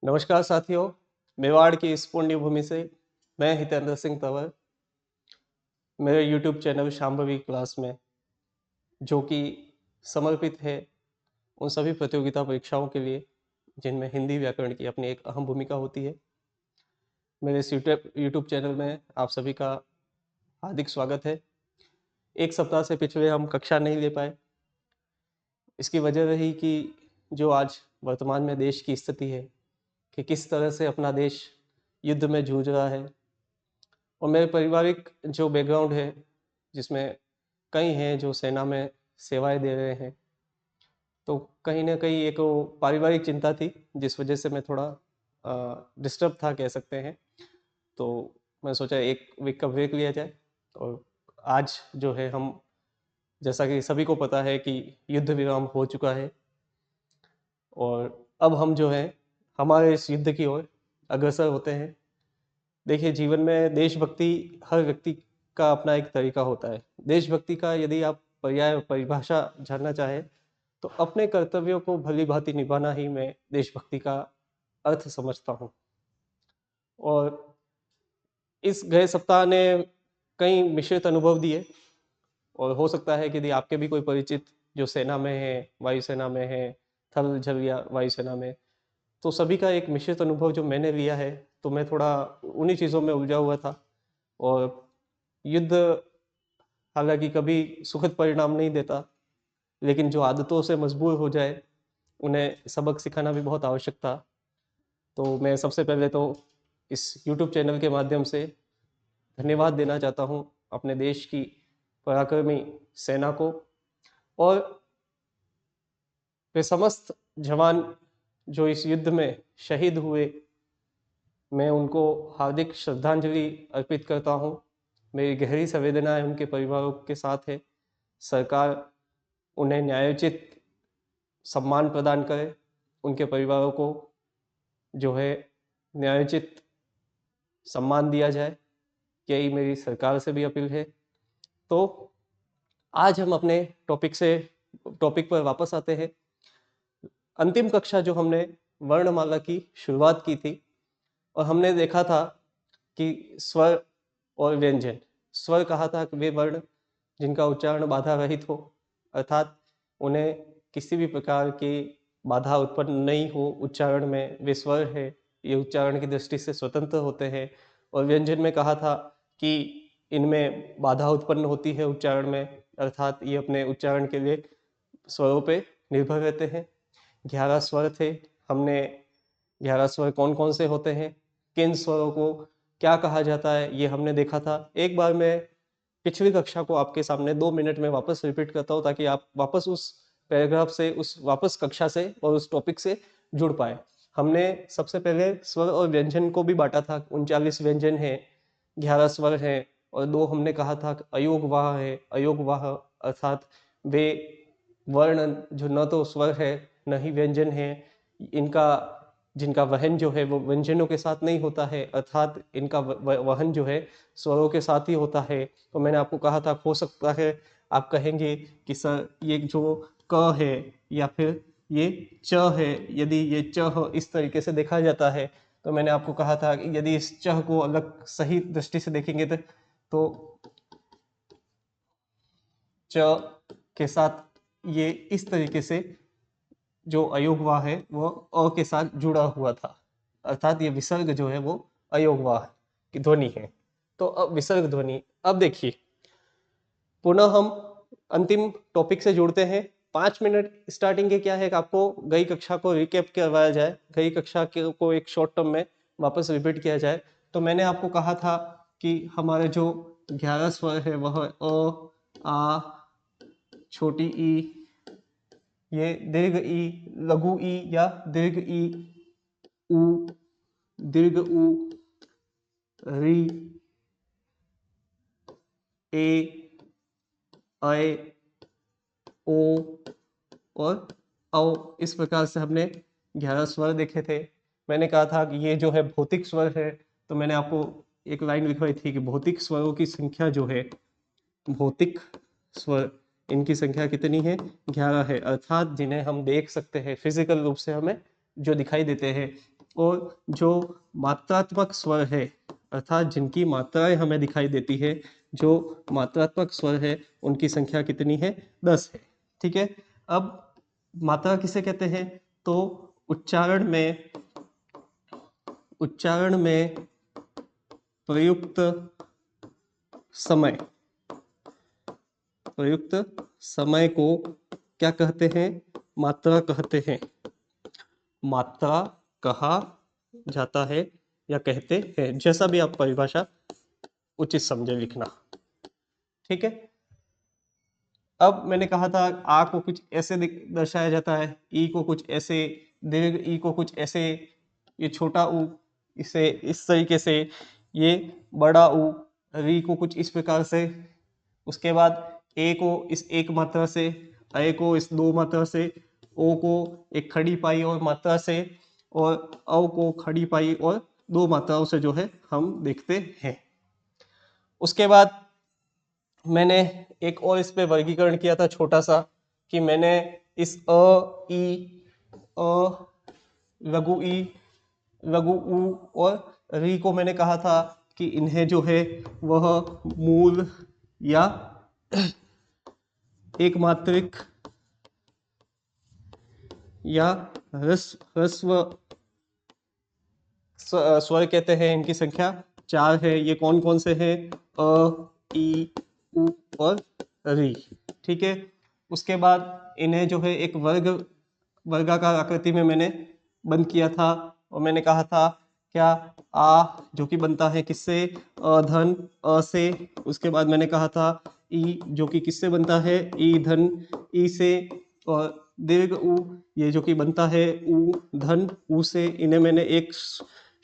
नमस्कार साथियों, मेवाड़ की इस पुण्य भूमि से मैं हितेंद्र सिंह तंवर मेरे यूट्यूब चैनल शांभवी क्लास में जो कि समर्पित है उन सभी प्रतियोगिता परीक्षाओं के लिए जिनमें हिंदी व्याकरण की अपनी एक अहम भूमिका होती है। मेरे इस यूट्यूब चैनल में आप सभी का हार्दिक स्वागत है। एक सप्ताह से पिछले हम कक्षा नहीं ले पाए। इसकी वजह रही कि जो आज वर्तमान में देश की स्थिति है कि किस तरह से अपना देश युद्ध में जूझ रहा है, और मेरे पारिवारिक जो बैकग्राउंड है जिसमें कई हैं जो सेना में सेवाएं दे रहे हैं, तो कहीं ना कहीं एक वो पारिवारिक चिंता थी जिस वजह से मैं थोड़ा डिस्टर्ब था कह सकते हैं। तो मैं सोचा एक वीक का ब्रेक लिया जाए। और आज जो है हम, जैसा कि सभी को पता है कि युद्ध विराम हो चुका है, और अब हम जो है हमारे इस युद्ध की ओर अग्रसर होते हैं। देखिए, जीवन में देशभक्ति हर व्यक्ति का अपना एक तरीका होता है। देशभक्ति का यदि आप पर्याय और परिभाषा जानना चाहें तो अपने कर्तव्यों को भली भांति निभाना ही मैं देशभक्ति का अर्थ समझता हूँ। और इस गए सप्ताह ने कई मिश्रित अनुभव दिए, और हो सकता है कि यदि आपके भी कोई परिचित जो सेना में है, वायुसेना में है, थल जल या वायुसेना में, तो सभी का एक मिश्रित अनुभव जो मैंने लिया है, तो मैं थोड़ा उन्हीं चीज़ों में उलझा हुआ था। और युद्ध हालांकि कभी सुखद परिणाम नहीं देता, लेकिन जो आदतों से मजबूर हो जाए उन्हें सबक सिखाना भी बहुत आवश्यक था। तो मैं सबसे पहले तो इस यूट्यूब चैनल के माध्यम से धन्यवाद देना चाहता हूँ अपने देश की पराक्रमी सेना को, और वे समस्त जवान जो इस युद्ध में शहीद हुए, मैं उनको हार्दिक श्रद्धांजलि अर्पित करता हूँ। मेरी गहरी संवेदनाएं उनके परिवारों के साथ है। सरकार उन्हें न्यायोचित सम्मान प्रदान करे, उनके परिवारों को जो है न्यायोचित सम्मान दिया जाए, यही मेरी सरकार से भी अपील है। तो आज हम अपने टॉपिक पर वापस आते हैं। अंतिम कक्षा जो हमने वर्णमाला की शुरुआत की थी, और हमने देखा था कि स्वर और व्यंजन, स्वर कहा था कि वे वर्ण जिनका उच्चारण बाधा रहित हो, अर्थात उन्हें किसी भी प्रकार की बाधा उत्पन्न नहीं हो उच्चारण में, वे स्वर है, ये उच्चारण की दृष्टि से स्वतंत्र होते हैं। और व्यंजन में कहा था कि इनमें बाधा उत्पन्न होती है उच्चारण में, अर्थात ये अपने उच्चारण के लिए स्वरों पे निर्भर रहते हैं। 11 स्वर थे। हमने 11 स्वर कौन कौन से होते हैं, किन स्वरों को क्या कहा जाता है, ये हमने देखा था। एक बार मैं पिछली कक्षा को आपके सामने 2 मिनट में वापस रिपीट करता हूँ ताकि आप वापस उस पैराग्राफ से, उस वापस कक्षा से और उस टॉपिक से जुड़ पाए। हमने सबसे पहले स्वर और व्यंजन को भी बांटा था। 39 व्यंजन है, 11 स्वर है, और 2 हमने कहा था अयोग वाह है। अयोग वाह अर्थात वे वर्ण जो न तो स्वर है न ही व्यंजन है, इनका जिनका वहन जो है वो व्यंजनों के साथ नहीं होता है, अर्थात इनका वहन जो है स्वरों के साथ ही होता है। तो मैंने आपको कहा था, हो सकता है आप कहेंगे कि सर ये जो क है या फिर ये च है, यदि ये च इस तरीके से देखा जाता है, तो मैंने आपको कहा था कि यदि इस च को अलग सही दृष्टि से देखेंगे तो च के साथ ये इस तरीके से जो अयोगवाह है वो अ के साथ जुड़ा हुआ था, अर्थात ये विसर्ग जो है वो अयोगवाह की ध्वनि है। तो अब विसर्ग ध्वनि, अब देखिए पुनः हम अंतिम टॉपिक से जुड़ते हैं। 5 मिनट स्टार्टिंग के क्या है कि आपको गई कक्षा को रिकेप करवाया जाए, गई कक्षा को एक शॉर्ट टर्म में वापस रिपीट किया जाए। तो मैंने आपको कहा था कि हमारे जो 11 स्वर है वह अ, आ, छोटी ई, ये दीर्घ ई, लघु ई या दीर्घ ई, उ, दीर्घ उ, री, ए, ऐ, ओ और औ, इस प्रकार से हमने 11 स्वर देखे थे। मैंने कहा था कि ये जो है भौतिक स्वर है, तो मैंने आपको एक लाइन लिखवाई थी कि भौतिक स्वरों की संख्या जो है, भौतिक स्वर इनकी संख्या कितनी है, 11 है, अर्थात जिन्हें हम देख सकते हैं फिजिकल रूप से, हमें जो दिखाई देते हैं। और जो मात्रात्मक स्वर है, अर्थात जिनकी मात्राएं हमें दिखाई देती है, जो मात्रात्मक स्वर है उनकी संख्या कितनी है? 10 है। ठीक है। अब मात्रा किसे कहते हैं? तो उच्चारण में प्रयुक्त समय, प्रयुक्त समय को क्या कहते हैं? मात्रा कहते हैं। मात्रा कहा जाता है या कहते हैं, जैसा भी आप परिभाषा उचित समझे लिखना। ठीक है। अब मैंने कहा था आ को कुछ ऐसे दर्शाया जाता है, ई को कुछ ऐसे, दीर्घ ई को कुछ ऐसे, ये छोटा ऊ इसे इस तरीके से, ये बड़ा ऊ, री को कुछ इस प्रकार से, उसके बाद ए को इस एक मात्रा से, ए को इस दो मात्रा से, ओ को एक खड़ी पाई और मात्रा से, और औ को खड़ी पाई और दो मात्राओं से जो है हम देखते हैं। उसके बाद मैंने एक और इस पे वर्गीकरण किया था छोटा सा, कि मैंने इस ई, लघु ई, लघु ऊ और री को मैंने कहा था कि इन्हें जो है वह मूल या एक मात्रिक या ह्रस्व स्वर कहते हैं। इनकी संख्या 4 है। ये कौन कौन से हैं? अ, ई, उ और री। ठीक है। उसके बाद इन्हें जो है एक वर्गाकार आकृति में मैंने बंद किया था, और मैंने कहा था क्या? आ जो कि बनता है किससे? धन अ से। उसके बाद मैंने कहा था ई जो कि किससे बनता है? ई धन ई से। और दीर्घ ऊ ये जो कि बनता है ऊ धन ऊ से। इन्हें मैंने एक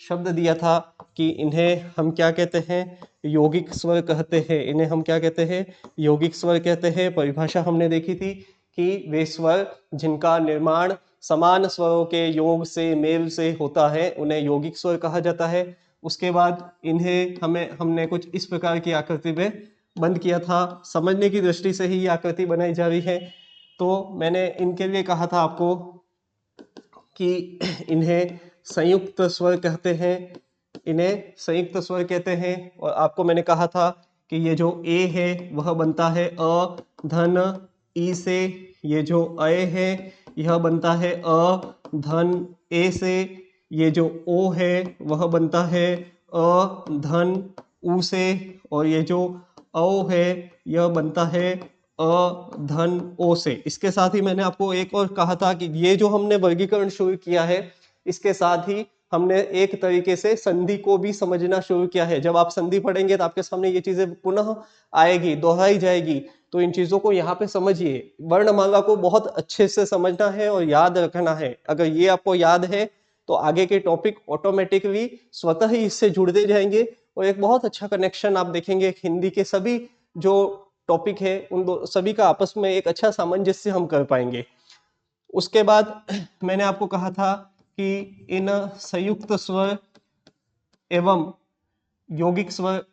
शब्द दिया था कि इन्हें हम क्या कहते हैं? यौगिक स्वर कहते हैं। इन्हें हम क्या कहते हैं? यौगिक स्वर कहते हैं। परिभाषा हमने देखी थी कि वे स्वर जिनका निर्माण समान स्वरों के योग से, मेल से होता है, उन्हें यौगिक स्वर कहा जाता है। उसके बाद इन्हें हमने कुछ इस प्रकार की आकृति में बंद किया था। समझने की दृष्टि से ही ये आकृति बनाई जा रही है। तो मैंने इनके लिए कहा था आपको कि इन्हें संयुक्त स्वर कहते हैं, इन्हें संयुक्त स्वर कहते हैं। और आपको मैंने कहा था कि ये जो ए है वह बनता है अ धन ई से। ये जो अय है यह बनता है अ धन ए से। ये जो ओ है वह बनता है अ धन ऊ से। और ये जो औ है यह बनता है अ धन ओ से। इसके साथ ही मैंने आपको एक और कहा था कि ये जो हमने वर्गीकरण शुरू किया है, इसके साथ ही हमने एक तरीके से संधि को भी समझना शुरू किया है। जब आप संधि पढ़ेंगे तो आपके सामने ये चीजें पुनः आएगी, दोहराई जाएगी। तो इन चीजों को यहाँ पे समझिए। वर्णमाला को बहुत अच्छे से समझना है और याद रखना है। अगर ये आपको याद है तो आगे के टॉपिक ऑटोमेटिकली स्वतः ही इससे जुड़ते जाएंगे, और एक बहुत अच्छा कनेक्शन आप देखेंगे। हिंदी के सभी जो टॉपिक है उन सभी का आपस में एक अच्छा सामंजस्य हम कर पाएंगे। उसके बाद मैंने आपको कहा था कि इन संयुक्त स्वर एवं यौगिक स्वर,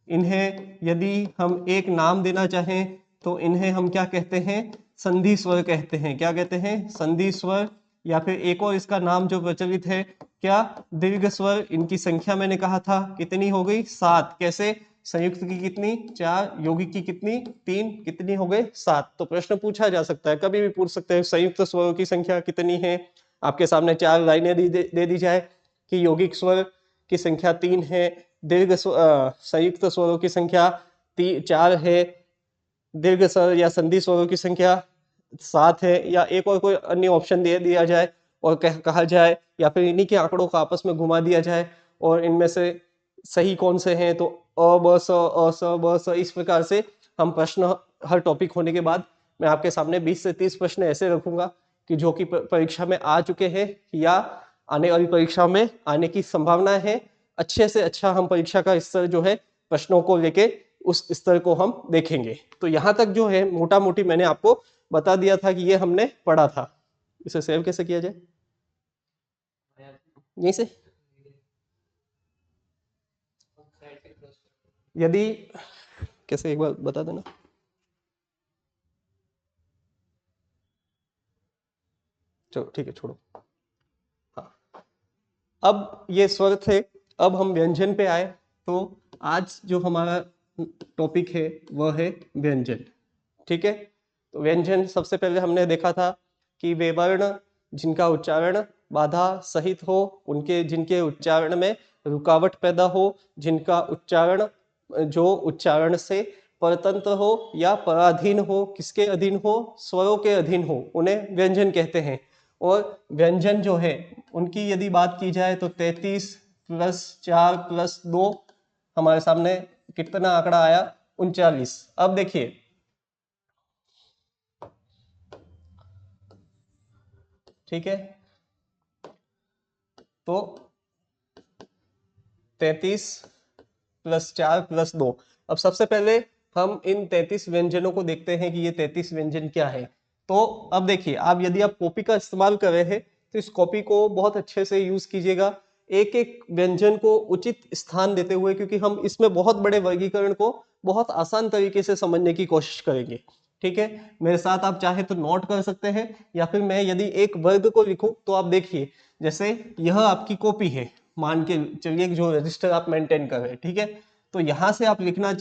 इन्हें यदि हम एक नाम देना चाहें तो इन्हें हम क्या कहते हैं? संधि स्वर कहते हैं। क्या कहते हैं? संधि स्वर। या फिर एक और इसका नाम जो प्रचलित है, क्या? दीर्घ स्वर। इनकी संख्या मैंने कहा था कितनी हो गई? 7। कैसे? संयुक्त की कितनी? 4, यौगिक की कितनी? 3, कितनी हो गए? 7। तो प्रश्न पूछा जा सकता है, कभी भी पूछ सकते हैं संयुक्त स्वरों की संख्या कितनी है। आपके सामने 4 लाइनें दे दी जाए कि यौगिक स्वर की संख्या 3 है, दीर्घ संयुक्त स्वरों की संख्या 4 है, दीर्घ स्वर या संधि स्वरों की संख्या 7 है, या एक और कोई अन्य ऑप्शन दे दिया जाए और कहा जाए, या फिर इन्हीं के आंकड़ों को आपस में घुमा दिया जाए और इनमें से सही कौन से हैं, तो अ ब स अ स ब स, इस प्रकार से हम प्रश्न हर टॉपिक होने के बाद मैं आपके सामने 20 से 30 प्रश्न ऐसे रखूंगा कि जो कि परीक्षा में आ चुके हैं या आने वाली परीक्षा में आने की संभावना है। अच्छे से अच्छा हम परीक्षा का स्तर जो है प्रश्नों को लेके उस स्तर को हम देखेंगे। तो यहाँ तक जो है मोटा मोटी मैंने आपको बता दिया था कि ये हमने पढ़ा था। इसे सेव कैसे किया जाए? यहीं से यदि कैसे एक बार बता देना। चलो ठीक है, छोड़ो। हाँ, अब ये स्वर थे, अब हम व्यंजन पे आए। तो आज जो हमारा टॉपिक है वह है व्यंजन। ठीक है, तो व्यंजन सबसे पहले हमने देखा था कि वे वर्ण जिनका उच्चारण बाधा सहित हो, उनके जिनके उच्चारण में रुकावट पैदा हो, जिनका उच्चारण जो उच्चारण से परतंत्र हो या पराधीन हो, किसके अधीन हो, स्वरों के अधीन हो, उन्हें व्यंजन कहते हैं। और व्यंजन जो है उनकी यदि बात की जाए तो 33 प्लस 4 प्लस 2 हमारे सामने कितना आंकड़ा आया, 39। अब देखिए, ठीक है, तो 33 प्लस 4 प्लस 2। अब सबसे पहले हम इन 33 व्यंजनों को देखते हैं कि ये 33 व्यंजन क्या है। तो अब देखिए, आप यदि आप कॉपी का इस्तेमाल कर रहे हैं तो इस कॉपी को बहुत अच्छे से यूज कीजिएगा, एक एक व्यंजन को उचित स्थान देते हुए, क्योंकि हम इसमें बहुत बड़े वर्गीकरण को बहुत आसान तरीके से समझने की कोशिश करेंगे। ठीक है, मेरे साथ आप चाहे तो नोट कर सकते हैं, या फिर मैं यदि एक वर्ग को लिखूं तो आप देखिए, जैसे यह आपकी कॉपी है, मान के चलिए जो रजिस्टर आप मेंटेन कर रहे हैं। ठीक है, तो यहां से आप लिखना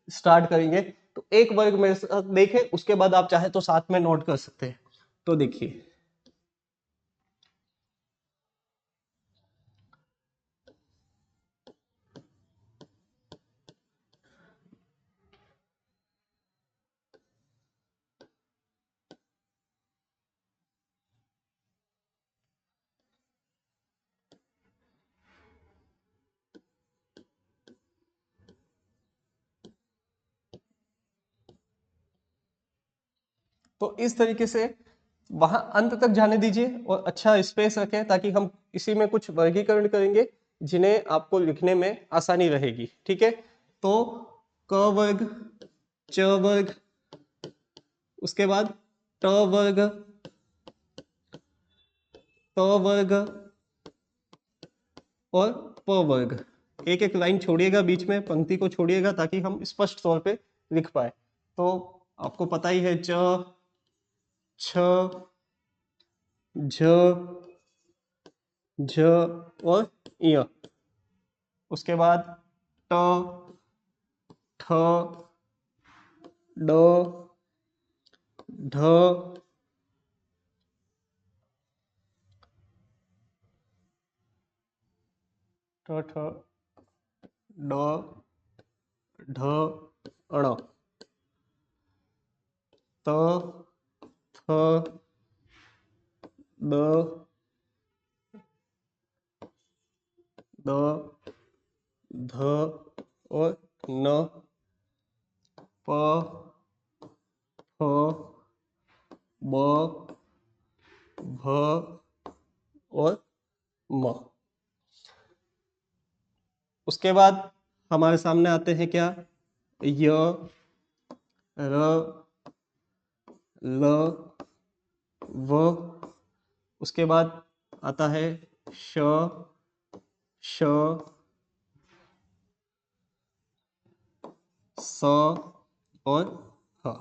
स्टार्ट करेंगे, तो एक वर्ग मेरे साथ देखें, उसके बाद आप चाहे तो साथ में नोट कर सकते हैं। तो देखिए, तो इस तरीके से वहां अंत तक जाने दीजिए और अच्छा स्पेस रखें, ताकि हम इसी में कुछ वर्गीकरण करेंगे जिन्हें आपको लिखने में आसानी रहेगी। ठीक है, तो क वर्ग, च वर्ग, उसके बाद ट वर्ग, त वर्ग और प वर्ग। एक एक लाइन छोड़िएगा, बीच में पंक्ति को छोड़िएगा, ताकि हम स्पष्ट तौर पे लिख पाए। तो आपको पता ही है, च, छ, झ, झ और य। उसके बाद ट, ठ, ड, ढ, ठ, ठ, ड, ढ, अण, त, थ, द, द, ध और न, प, फ, ब, भ और म। उसके बाद हमारे सामने आते हैं क्या, य, र, ल, व। उसके बाद आता है श, श, स और ह।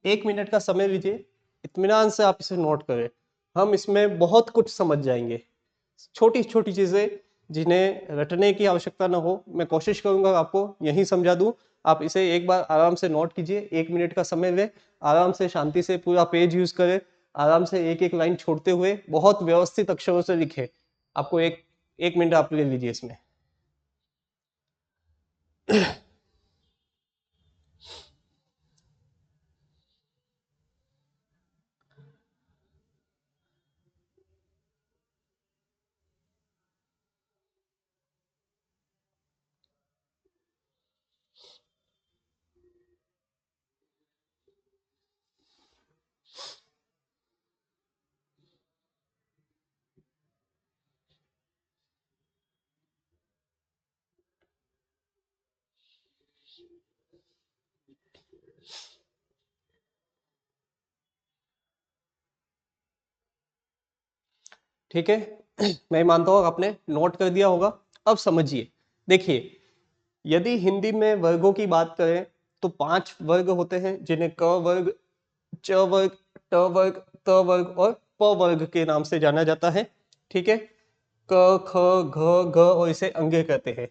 1 मिनट का समय लीजिए, इत्मीनान से आप इसे नोट करें। हम इसमें बहुत कुछ समझ जाएंगे, छोटी छोटी चीजें जिन्हें रटने की आवश्यकता ना हो, मैं कोशिश करूंगा आपको यही समझा दूं। आप इसे एक बार आराम से नोट कीजिए, 1 मिनट का समय लें, आराम से शांति से पूरा पेज यूज करें, आराम से एक एक लाइन छोड़ते हुए बहुत व्यवस्थित अक्षरों से लिखे। आपको एक 1 मिनट आप ले लीजिए इसमें। ठीक है, मैं मानता हूँ आपने नोट कर दिया होगा। अब समझिए, देखिए, यदि हिंदी में वर्गों की बात करें तो 5 वर्ग होते हैं, जिन्हें क वर्ग, च वर्ग, ट वर्ग, त वर्ग और प वर्ग के नाम से जाना जाता है। ठीक है, क ख घ घ और इसे अंगे कहते हैं।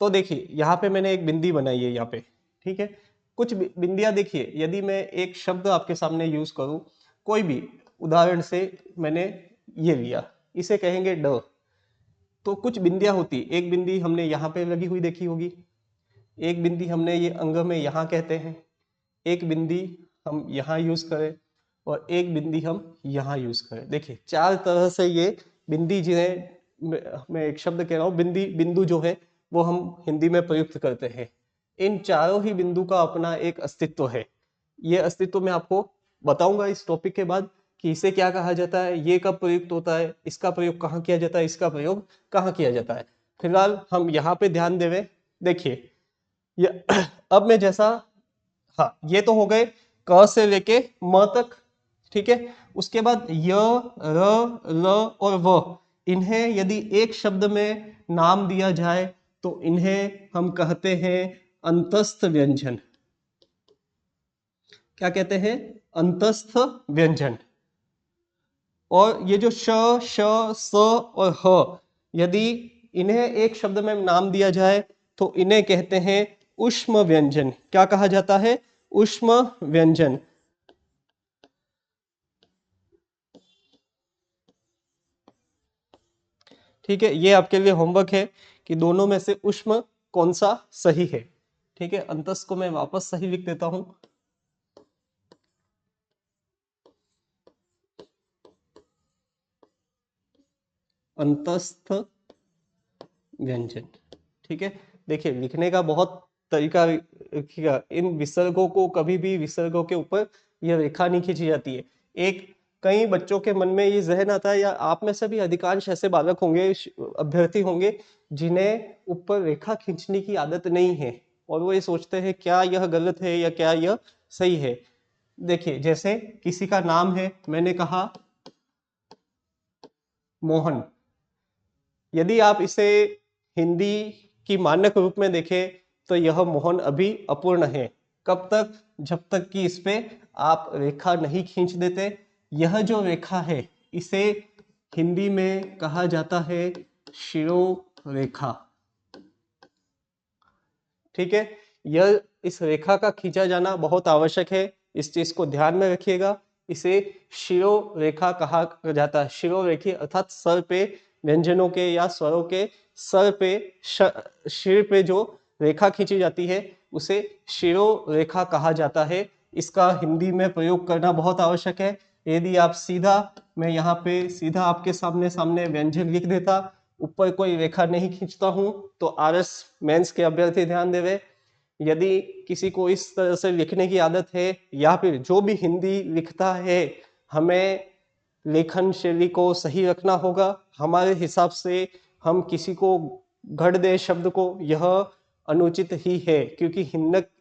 तो देखिए यहाँ पे मैंने एक बिंदी बनाई है यहाँ पे, ठीक है। कुछ बिंदियां देखिए, यदि मैं एक शब्द आपके सामने यूज करूं, कोई भी उदाहरण से मैंने ये लिया, इसे कहेंगे ड। तो कुछ बिंदियां होती, एक बिंदी हमने यहाँ पे लगी हुई देखी होगी, एक बिंदी हमने ये अंग में यहाँ कहते हैं, एक बिंदी हम यहाँ यूज करें और एक बिंदी हम यहाँ यूज करें। देखिए 4 तरह से ये बिंदी जिन्हें मैं एक शब्द कह रहा हूँ, बिंदी बिंदु जो है वो हम हिंदी में प्रयुक्त करते हैं। इन चारों ही बिंदु का अपना एक अस्तित्व है। ये अस्तित्व मैं आपको बताऊंगा इस टॉपिक के बाद कि इसे क्या कहा जाता है, ये कब प्रयुक्त होता है, इसका प्रयोग कहाँ किया जाता है, इसका प्रयोग कहाँ किया जाता है। फिलहाल हम यहाँ पे ध्यान देवे। देखिए ये अब मैं जैसा, हाँ ये तो हो गए क से लेके म तक, ठीक है। उसके बाद य, र, ल और व, इन्हें यदि एक शब्द में नाम दिया जाए तो इन्हें हम कहते हैं अंतस्थ व्यंजन। क्या कहते हैं? अंतस्थ व्यंजन। और ये जो श, श, स और ह, यदि इन्हें एक शब्द में नाम दिया जाए तो इन्हें कहते हैं ऊष्म व्यंजन। क्या कहा जाता है? ऊष्म व्यंजन। ठीक है, ये आपके लिए होमवर्क है कि दोनों में से ऊष्म कौन सा सही है। ठीक है, अंतस्थ को मैं वापस सही लिख देता हूं। अंतस्थ व्यंजन। ठीक है, देखिए लिखने का बहुत तरीका रखिएगा। इन विसर्गों को कभी भी विसर्गों के ऊपर यह रेखा नहीं खींची जाती है। एक कई बच्चों के मन में ये जहन आता है, या आप में से भी अधिकांश ऐसे बालक होंगे, अभ्यर्थी होंगे जिन्हें ऊपर रेखा खींचने की आदत नहीं है और वो ये सोचते हैं क्या यह गलत है या क्या यह सही है। देखिए जैसे किसी का नाम है, मैंने कहा मोहन, यदि आप इसे हिंदी की मानक रूप में देखें तो यह मोहन अभी अपूर्ण है। कब तक? जब तक कि इस पे आप रेखा नहीं खींच देते। यह जो रेखा है इसे हिंदी में कहा जाता है शिरोरेखा। ठीक है, यह इस रेखा का खींचा जाना बहुत आवश्यक है, इस चीज को ध्यान में रखिएगा। इसे शिरोरेखा कहा जाता है। शिरोरेखी अर्थात सर पे व्यंजनों के या स्वरों के सर पे शिर पे जो रेखा खींची जाती है उसे शिरोरेखा कहा जाता है। इसका हिंदी में प्रयोग करना बहुत आवश्यक है। यदि आप सीधा, मैं यहाँ पे सीधा आपके सामने सामने व्यंजन लिख देता, ऊपर कोई रेखा नहीं खींचता हूं, तो आरएस मेंस के अभ्यर्थी ध्यान देवे। यदि किसी को इस तरह से लिखने की आदत है या फिर जो भी हिंदी लिखता है, हमें लेखन शैली को सही रखना होगा। हमारे हिसाब से हम किसी को गढ़ दे शब्द को, यह अनुचित ही है, क्योंकि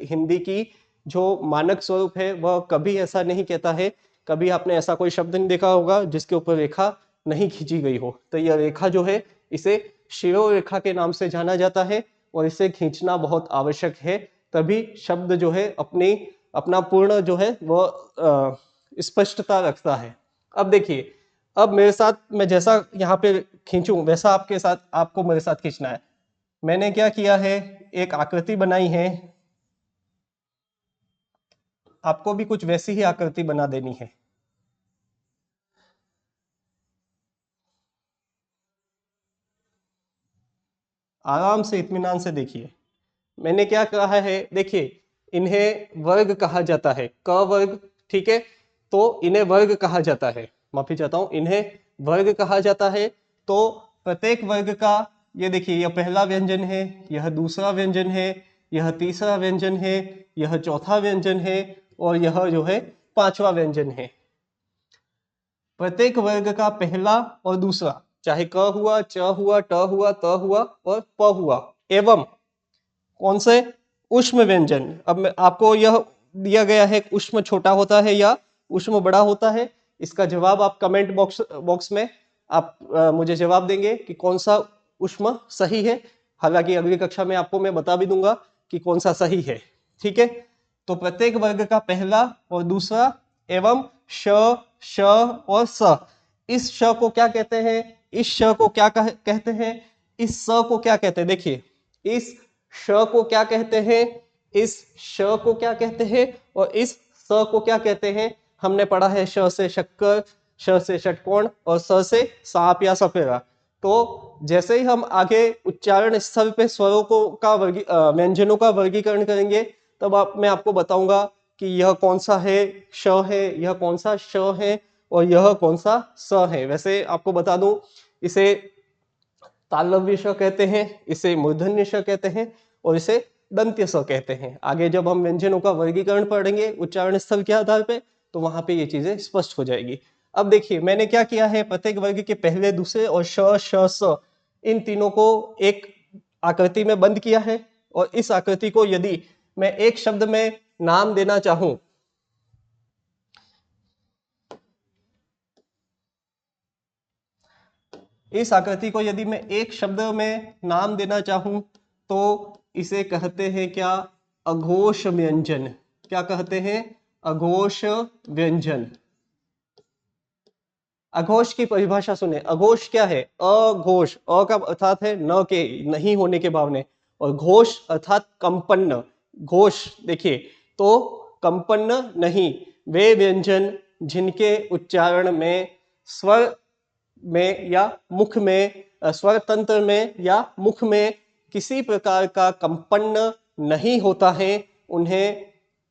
हिंदी की जो मानक स्वरूप है वह कभी ऐसा नहीं कहता है। कभी आपने ऐसा कोई शब्द नहीं देखा होगा जिसके ऊपर रेखा नहीं खींची गई हो। तो यह रेखा जो है इसे शिरोरेखा के नाम से जाना जाता है और इसे खींचना बहुत आवश्यक है, तभी शब्द जो है अपना पूर्ण जो है वह स्पष्टता रखता है। अब देखिए, अब मेरे साथ मैं जैसा यहाँ पे खींचूं वैसा आपके साथ आपको मेरे साथ खींचना है। मैंने क्या किया है, एक आकृति बनाई है, आपको भी कुछ वैसी ही आकृति बना देनी है। आराम से इत्मीनान से देखिए मैंने क्या कहा है। देखिए इन्हें वर्ग कहा जाता है, क वर्ग। ठीक है, तो इन्हें वर्ग कहा जाता है, माफी चाहता हूं, इन्हें वर्ग कहा जाता है। तो प्रत्येक वर्ग का, ये देखिए यह पहला व्यंजन है, यह दूसरा व्यंजन है, यह तीसरा व्यंजन है, यह चौथा व्यंजन है और यह जो है पांचवा व्यंजन है। प्रत्येक वर्ग का पहला और दूसरा, चाहे क हुआ, च हुआ, ट हुआ, त हुआ और प हुआ, एवं कौन से ऊष्म व्यंजन। अब मैं आपको यह दिया गया है, ऊष्म छोटा होता है या ऊष्म बड़ा होता है। इसका जवाब आप कमेंट बॉक्स में आप मुझे जवाब देंगे कि कौन सा ऊष्म सही है। हालांकि अगली कक्षा में आपको मैं बता भी दूंगा कि कौन सा सही है। ठीक है, तो प्रत्येक वर्ग का पहला और दूसरा एवं श, श और स, इस श को क्या कहते हैं? इस श को क्या कहते हैं, इस स को क्या कहते हैं, देखिए इस श को क्या कहते हैं, इस श को क्या कहते हैं और इस स को क्या कहते हैं। हमने पढ़ा है श से शक्कर, श से षटकोण और स से सांप या सपेरा। तो जैसे ही हम आगे उच्चारण स्थल पे स्वरों को का व्यंजनों का वर्गीकरण करेंगे तब मैं आपको बताऊंगा कि यह कौन सा है श है, यह कौन सा श है और यह कौन सा स है। वैसे आपको बता दूं इसे तालव्य श कहते हैं, इसे मूर्धन्य श कहते हैं और इसे दंत्य स कहते हैं। आगे जब हम व्यंजनों का वर्गीकरण पढ़ेंगे उच्चारण स्थल के आधार पे तो वहां पे ये चीजें स्पष्ट हो जाएगी। अब देखिए मैंने क्या किया है, प्रत्येक वर्ग के पहले दूसरे और श श स इन तीनों को एक आकृति में बंद किया है और इस आकृति को यदि मैं एक शब्द में नाम देना चाहूं, इस आकृति को यदि मैं एक शब्द में नाम देना चाहूं तो इसे कहते हैं क्या, अघोष व्यंजन। क्या कहते हैं, अघोष व्यंजन। अघोष की परिभाषा सुने, अघोष क्या है, अघोष, अ का अर्थात है न के, नहीं होने के भावने, और घोष अर्थात कंपन्न। घोष देखिए तो कंपन्न नहीं, वे व्यंजन जिनके उच्चारण में स्वर में या मुख में, स्वर तंत्र में या मुख में किसी प्रकार का कंपन नहीं होता है उन्हें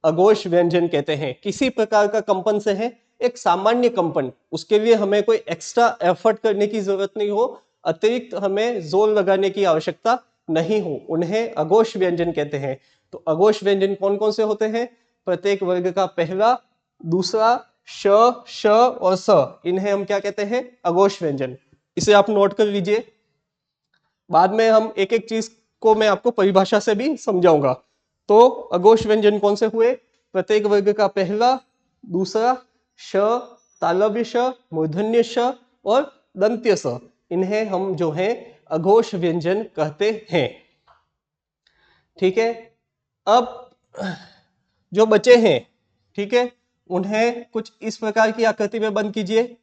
अघोष व्यंजन कहते हैं। किसी प्रकार का कंपन से है एक सामान्य कंपन, उसके लिए हमें कोई एक्स्ट्रा एफर्ट करने की जरूरत नहीं हो, अतिरिक्त हमें जोर लगाने की आवश्यकता नहीं हो, उन्हें अघोष व्यंजन कहते हैं। तो अघोष व्यंजन कौन कौन से होते हैं, प्रत्येक वर्ग का पहला, दूसरा, श, श और स, इन्हें हम क्या कहते हैं, अघोष व्यंजन। इसे आप नोट कर लीजिए, बाद में हम एक एक चीज को मैं आपको परिभाषा से भी समझाऊंगा। तो अघोष व्यंजन कौन से हुए, प्रत्येक वर्ग का पहला, दूसरा, श, तालव्य श, मूर्धन्य श और दंत्य स, इन्हें हम जो है अघोष व्यंजन कहते हैं। ठीक है, अब जो बचे हैं, ठीक है, उन्हें कुछ इस प्रकार की आकृति में बंद कीजिए।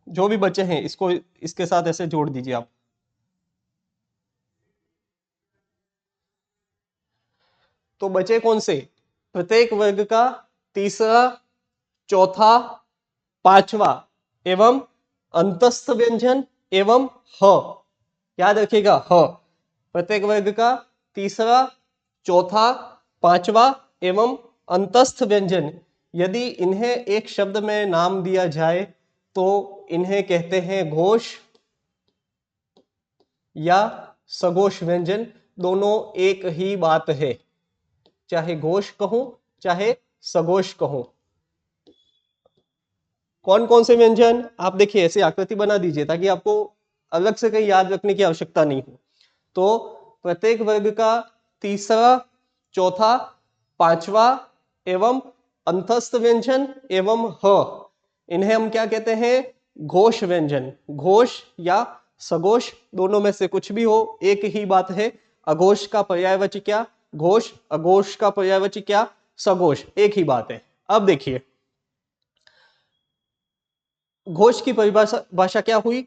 जो भी बचे हैं इसको इसके साथ ऐसे जोड़ दीजिए आप। तो बचे कौन से, प्रत्येक वर्ग का तीसरा, चौथा, पांचवा एवं अंतस्थ व्यंजन एवं ह, याद रखिएगा ह, प्रत्येक वर्ग का तीसरा, चौथा, पांचवा एवं अंतस्थ व्यंजन, यदि इन्हें एक शब्द में नाम दिया जाए तो इन्हें कहते हैं घोष या सघोष व्यंजन। दोनों एक ही बात है, चाहे घोष कहूं चाहे सघोष कहूं। कौन कौन से व्यंजन, आप देखिए ऐसे आकृति बना दीजिए ताकि आपको अलग से कहीं याद रखने की आवश्यकता नहीं हो। तो प्रत्येक वर्ग का तीसरा, चौथा, पांचवा एवं अंतस्थ व्यंजन एवं ह, इन्हें हम क्या कहते हैं, घोष व्यंजन। घोष या सघोष, दोनों में से कुछ भी हो, एक ही बात है। अघोष का पर्यायवाची क्या, घोष, अघोष का पर्यायवाची क्या, सघोष, एक ही बात है। अब देखिए घोष की परिभाषा भाषा क्या हुई,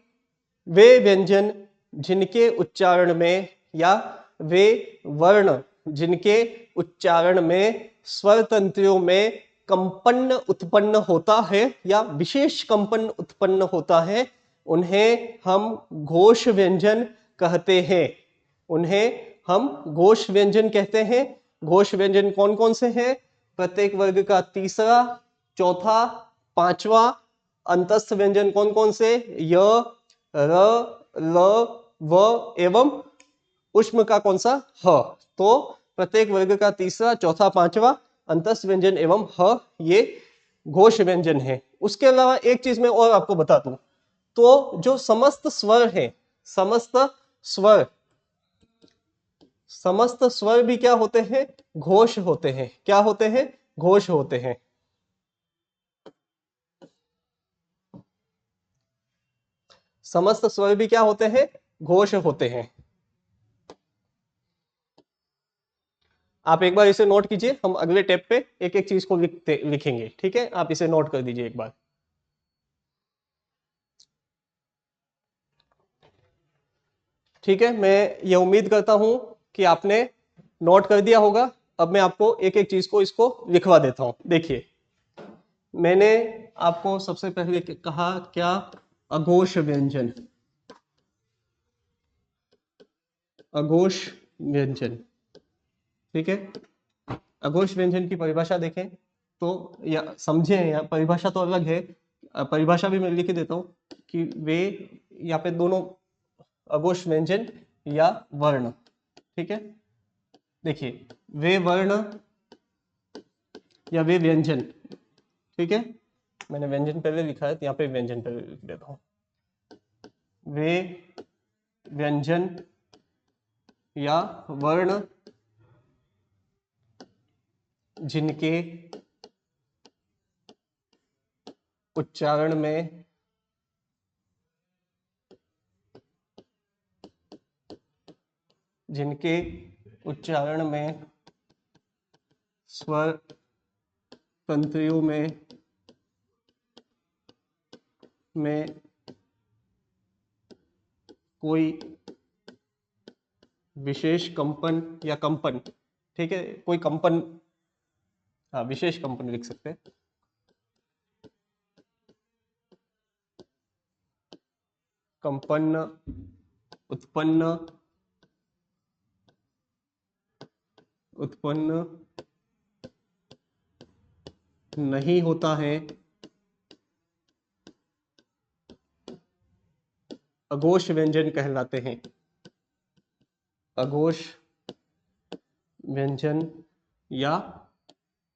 वे व्यंजन जिनके उच्चारण में या वे वर्ण जिनके उच्चारण में स्वर तंत्रियों में कंपन उत्पन्न होता है या विशेष कंपन उत्पन्न होता है, उन्हें हम घोष व्यंजन कहते हैं। उन्हें हम घोष व्यंजन कहते हैं। घोष व्यंजन कौन कौन से हैं, प्रत्येक वर्ग का तीसरा, चौथा, पांचवा। अंतस्थ व्यंजन कौन कौन से, य, र, ल, व एवं उष्म का कौन सा, ह। तो प्रत्येक वर्ग का तीसरा, चौथा, पांचवा अंतस्थ व्यंजन एवं ह, ये घोष व्यंजन है। उसके अलावा एक चीज मैं और आपको बता दूं, तो जो समस्त स्वर है, समस्त स्वर, समस्त स्वर भी क्या होते हैं, घोष होते हैं। क्या होते हैं, घोष होते हैं। समस्त स्वर भी क्या होते हैं, घोष होते हैं। आप एक बार इसे नोट कीजिए, हम अगले टेप पे एक एक चीज को लिखेंगे, ठीक है? आप इसे नोट कर दीजिए एक बार। ठीक है, मैं ये उम्मीद करता हूं कि आपने नोट कर दिया होगा। अब मैं आपको एक एक चीज को इसको लिखवा देता हूं। देखिए, मैंने आपको सबसे पहले कहा क्या? अघोष व्यंजन। अघोष व्यंजन, ठीक है? अघोष व्यंजन की परिभाषा देखें तो, या समझें, या परिभाषा तो अलग है, परिभाषा भी मैं लिख देता हूं कि वे यहाँ पे दोनों अघोष व्यंजन या वर्ण, ठीक है? देखिए, वे वर्ण या वे व्यंजन, ठीक है? मैंने व्यंजन पहले लिखा है तो यहाँ पे व्यंजन पहले लिख देता हूं। वे व्यंजन या वर्ण जिनके उच्चारण में स्वर तंत्रियों में कोई विशेष कंपन या कंपन, ठीक है? कोई कंपन, हाँ, विशेष कंपन लिख सकते हैं। कंपन उत्पन्न नहीं होता है, अघोष व्यंजन कहलाते हैं। अघोष व्यंजन या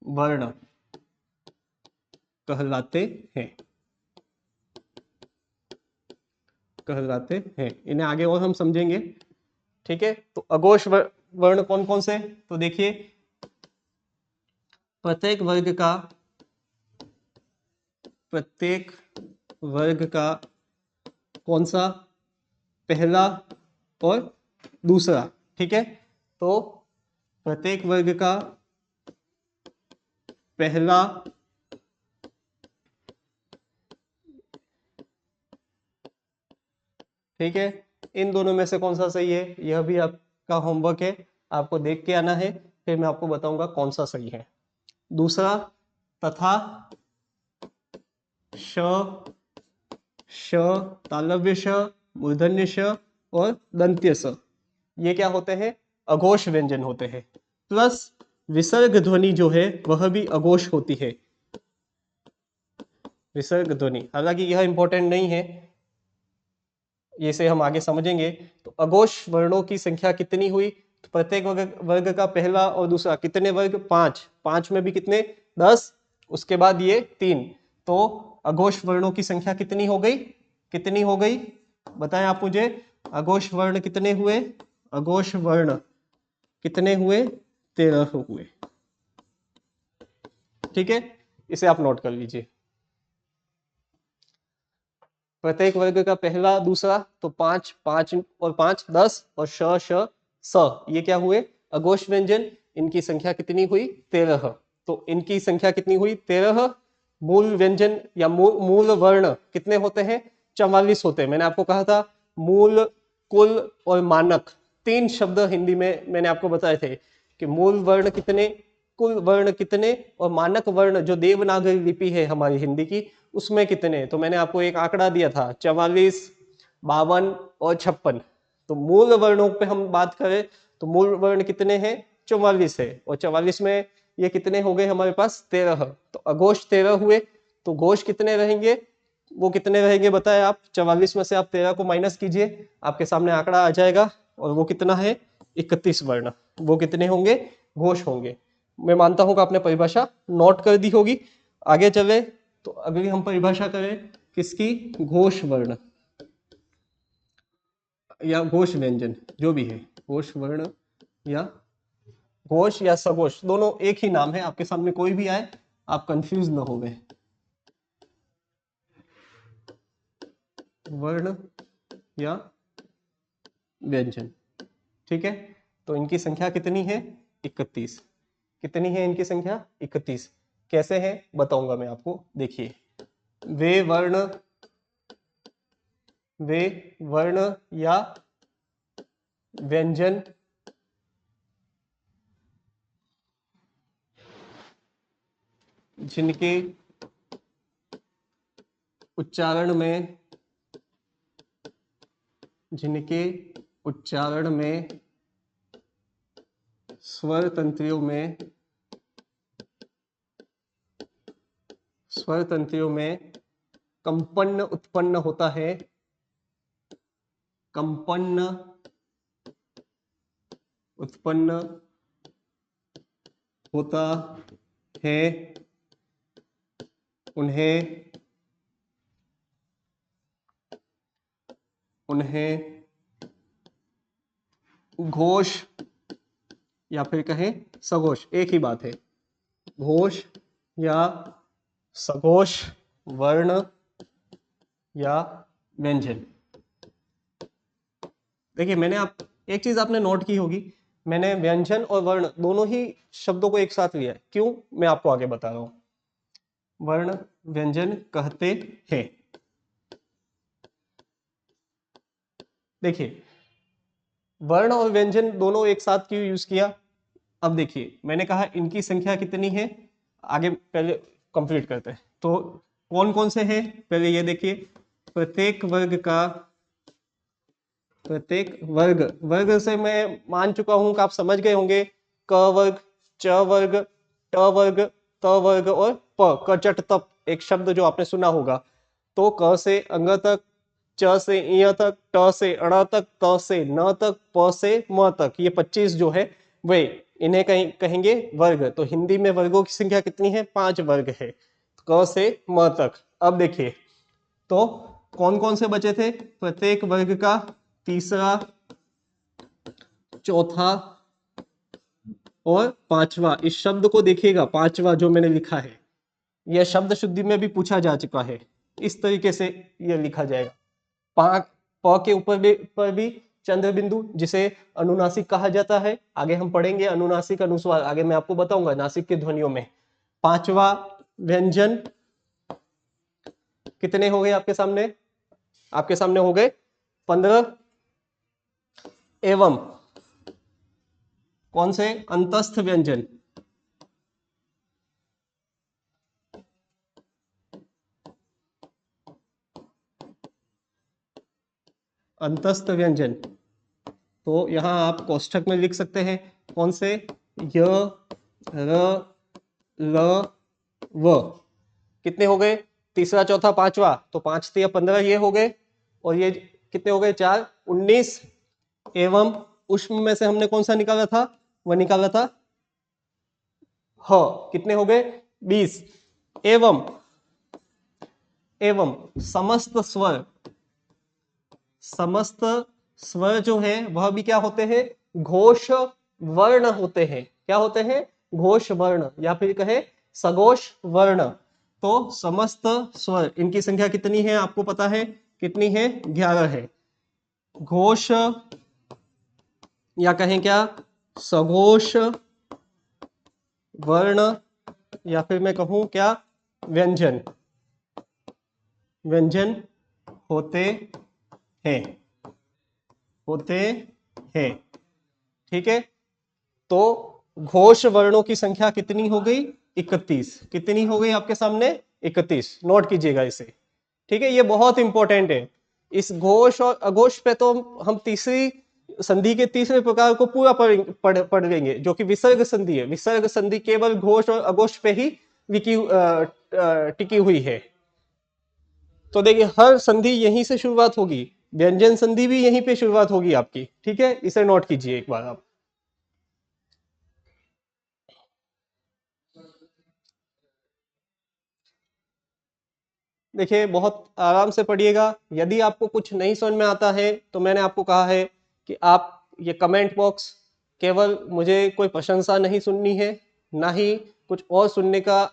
वर्ण कहलाते हैं। इन्हें आगे और हम समझेंगे, ठीक है? तो अघोष वर्ण कौन कौन से? तो देखिए, प्रत्येक वर्ग का कौन सा? पहला और दूसरा, ठीक है? तो प्रत्येक वर्ग का पहला ठीक है, इन दोनों में से कौन सा सही है? यह भी आपका होमवर्क है, आपको देख के आना है, फिर मैं आपको बताऊंगा कौन सा सही है। दूसरा, तथा श, तालव्य श, मूर्धन्य श और दंत्य स, ये क्या होते हैं? अघोष व्यंजन होते हैं। प्लस विसर्ग ध्वनि जो है वह भी अघोष होती है। विसर्ग ध्वनि, हालांकि यह इंपॉर्टेंट नहीं है, इसे हम आगे समझेंगे। तो अघोष वर्णों की संख्या कितनी हुई? तो प्रत्येक वर्ग का पहला और दूसरा, कितने वर्ग? 5। 5 में भी कितने? 10, उसके बाद ये 3। तो अघोष वर्णों की संख्या कितनी हो गई? कितनी हो गई बताएं आप मुझे। अघोष वर्ण कितने हुए? अघोष वर्ण कितने हुए? 13 हुए, ठीक है? इसे आप नोट कर लीजिए। प्रत्येक वर्ग का पहला दूसरा, तो 5, 5 और 5 10, और श श स, ये क्या हुए? अघोष व्यंजन। इनकी संख्या कितनी हुई? 13। तो इनकी संख्या कितनी हुई? 13। मूल व्यंजन या मूल वर्ण कितने होते हैं? 44 होते हैं। मैंने आपको कहा था मूल, कुल और मानक, 3 शब्द हिंदी में मैंने आपको बताए थे कि मूल वर्ण कितने, कुल वर्ण कितने, और मानक वर्ण जो देवनागरी लिपि है हमारी हिंदी की, उसमें कितने। तो मैंने आपको एक आंकड़ा दिया था, 44, 52 और 56। तो मूल वर्णों पे हम बात करें तो मूल वर्ण कितने हैं? 44 है, और 44 में ये कितने हो गए हमारे पास? 13। तो अघोष 13 हुए, तो घोष कितने रहेंगे? वो कितने रहेंगे बताए आप? 44 में से आप 13 को माइनस कीजिए, आपके सामने आंकड़ा आ जाएगा, और वो कितना है? 31 वर्ण। वो कितने होंगे? घोष होंगे। मैं मानता हूं कि आपने परिभाषा नोट कर दी होगी। आगे चले तो अगली हम परिभाषा करें किसकी? घोष वर्ण या घोष व्यंजन, जो भी है, घोष वर्ण या घोष या सघोष, दोनों एक ही नाम है, आपके सामने कोई भी आए आप कंफ्यूज न हो गए। वर्ण या व्यंजन, ठीक है? तो इनकी संख्या कितनी है? 31। कितनी है इनकी संख्या? 31। कैसे है बताऊंगा मैं आपको। देखिए, वे वर्ण या व्यंजन जिनके उच्चारण में स्वर तंत्रियों में कंपन उत्पन्न होता है, कंपन उत्पन्न होता है, उन्हें घोष या फिर कहें सघोष, एक ही बात है, घोष या सघोष वर्ण या व्यंजन। देखिए, मैंने एक चीज आपने नोट की होगी, मैंने व्यंजन और वर्ण दोनों ही शब्दों को एक साथ लिया है। क्यों? मैं आपको आगे बता रहा हूं। वर्ण व्यंजन कहते हैं। देखिए, वर्ण और व्यंजन दोनों एक साथ क्यों यूज किया? अब देखिए, मैंने कहा इनकी संख्या कितनी है, आगे पहले कंप्लीट करते हैं। तो कौन कौन से हैं? पहले ये देखिए, प्रत्येक वर्ग से मैं मान चुका हूं कि आप समझ गए होंगे। क वर्ग, च वर्ग, ट वर्ग, त वर्ग और प, क चट तप, एक शब्द जो आपने सुना होगा। तो क से अंग तक, च से इ तक, ट से अण तक, त से न तक, प से म तक, ये 25 जो है वे इन्हें कहेंगे वर्ग। तो हिंदी में वर्गों की संख्या कितनी है? 5 वर्ग है, क से म तक। अब देखिए, तो कौन कौन से बचे थे? प्रत्येक वर्ग का तीसरा, चौथा और पांचवा। इस शब्द को देखिएगा, पांचवा जो मैंने लिखा है, यह शब्द शुद्धि में भी पूछा जा चुका है। इस तरीके से यह लिखा जाएगा। प के ऊपर भी चंद्र बिंदु, जिसे अनुनासिक कहा जाता है। आगे हम पढ़ेंगे अनुनासिक, अनुस्वार, आगे मैं आपको बताऊंगा नासिक की ध्वनियों में। पांचवा व्यंजन कितने हो गए आपके सामने? आपके सामने हो गए 15। एवं कौन से? अंतस्थ व्यंजन। अंतस्थ व्यंजन, तो यहां आप कोष्ठक में लिख सकते हैं। कौन से? य, र, ल, व। कितने हो गए? तीसरा, चौथा, पांचवा। तो 5 से 15 ये हो गए, और ये कितने हो गए? 4, 19। एवं उष्म में से हमने कौन सा निकाला था? वह निकाला था ह। कितने हो गए? 20। एवं समस्त स्वर जो है वह भी क्या होते हैं? घोष वर्ण होते हैं। क्या होते हैं? घोष वर्ण, या फिर कहे सघोष वर्ण। तो समस्त स्वर, इनकी संख्या कितनी है आपको पता है? कितनी है? 11 है। घोष या कहें क्या? सघोष वर्ण, या फिर मैं कहूं क्या? व्यंजन होते हैं। ठीक है, तो घोष वर्णों की संख्या कितनी हो गई? 31। कितनी हो गई आपके सामने? 31। नोट कीजिएगा इसे। ठीक है, ये बहुत इंपॉर्टेंट है। इस घोष और अघोष पे तो हम तीसरी संधि के तीसरे प्रकार को पूरा पढ़ लेंगे, जो कि विसर्ग संधि है। विसर्ग संधि केवल घोष और अघोष पे ही टिकी हुई है। तो देखिए, हर संधि यहीं से शुरुआत होगी, व्यंजन संधि भी यहीं पे शुरुआत होगी आपकी। ठीक है, इसे नोट कीजिए एक बार आप। देखिए, बहुत आराम से पढ़िएगा। यदि आपको कुछ नहीं समझ में आता है तो मैंने आपको कहा है कि आप ये कमेंट बॉक्स, केवल मुझे कोई प्रशंसा नहीं सुननी है, ना ही कुछ और सुनने का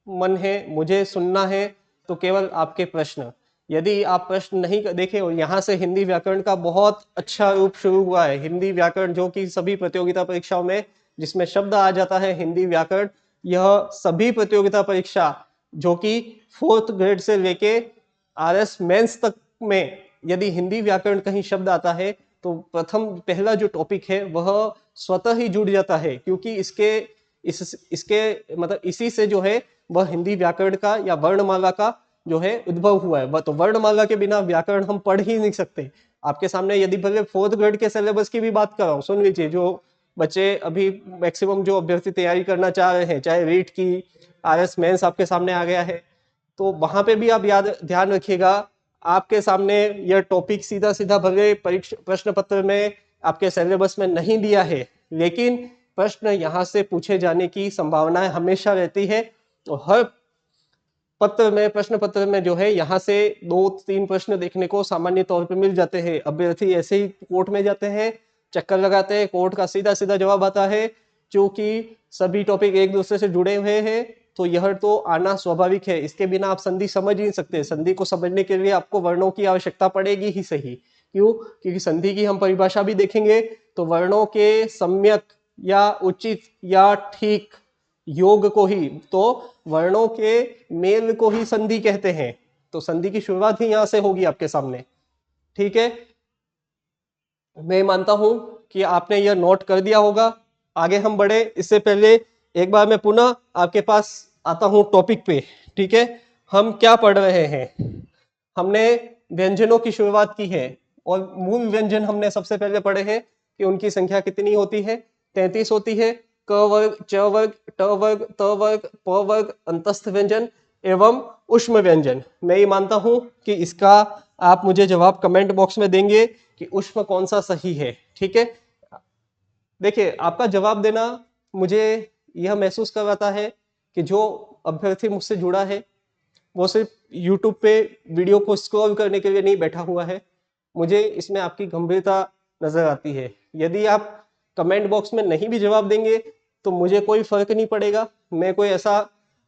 मन है, मुझे सुनना है तो केवल आपके प्रश्न। यदि आप प्रश्न नहीं देखें, और यहाँ से हिंदी व्याकरण का बहुत अच्छा रूप शुरू हुआ है। हिंदी व्याकरण जो कि सभी प्रतियोगिता परीक्षाओं में जिसमें शब्द आ जाता है हिंदी व्याकरण, यह सभी प्रतियोगिता परीक्षा जो कि 4th ग्रेड से लेके RS मेंस तक में यदि हिंदी व्याकरण कहीं शब्द आता है तो पहला जो टॉपिक है वह स्वतः ही जुड़ जाता है, क्योंकि इसके मतलब इसी से जो है वह हिंदी व्याकरण का या वर्णमाला का जो है उद्भव हुआ है। तो वर्णमाला के बिना व्याकरण हम पढ़ ही नहीं सकते। आपके सामने यदि भले 4th ग्रेड के सिलेबस की भी बात कर रहा हूँ, सुन लीजिए, जो बच्चे अभी मैक्सिमम जो अभ्यर्थी तैयारी करना चाह रहे हैं, चाहे रीट की, RS मेंस आपके सामने आ गया है, तो वहां पे भी आप ध्यान रखिएगा, आपके सामने यह टॉपिक सीधा सीधा भले परीक्षा प्रश्न पत्र में आपके सिलेबस में नहीं दिया है, लेकिन प्रश्न यहाँ से पूछे जाने की संभावना हमेशा रहती है। तो हर प्रश्न पत्र में जो है यहाँ से 2-3 प्रश्न देखने को सामान्य तौर पे मिल जाते हैं। अभ्यर्थी ऐसे ही कोर्ट में जाते हैं, चक्कर लगाते हैं, कोर्ट का सीधा सीधा जवाब आता है। क्योंकि सभी टॉपिक एक दूसरे से जुड़े हुए हैं तो यह तो आना स्वाभाविक है, इसके बिना आप संधि समझ ही नहीं सकते। संधि को समझने के लिए आपको वर्णों की आवश्यकता पड़ेगी ही सही। क्यों? क्योंकि संधि की हम परिभाषा भी देखेंगे तो वर्णों के सम्यक या उचित या ठीक योग को ही, तो वर्णों के मेल को ही संधि कहते हैं। तो संधि की शुरुआत ही यहां से होगी आपके सामने। ठीक है, मैं मानता हूं कि आपने यह नोट कर दिया होगा। आगे हम बढ़े इससे पहले एक बार मैं पुनः आपके पास आता हूं टॉपिक पे। ठीक है, हम क्या पढ़ रहे हैं? हमने व्यंजनों की शुरुआत की है और मूल व्यंजन हमने सबसे पहले पढ़े हैं कि उनकी संख्या कितनी होती है? 33 होती है। क वर्ग, च वर्ग, ट वर्ग, त वर्ग, प वर्ग, अंतस्थ व्यंजन एवं उष्म व्यंजन। मैं ये मानता हूं कि इसका आप मुझे जवाब कमेंट बॉक्स में देंगे कि उष्म कौन सा सही है। ठीक है, देखिए, आपका जवाब देना मुझे यह महसूस करवाता है कि जो अभ्यर्थी मुझसे जुड़ा है वो सिर्फ YouTube पे वीडियो को स्क्रॉल करने के लिए नहीं बैठा हुआ है। मुझे इसमें आपकी गंभीरता नजर आती है। यदि आप कमेंट बॉक्स में नहीं भी जवाब देंगे तो मुझे कोई फर्क नहीं पड़ेगा। मैं कोई ऐसा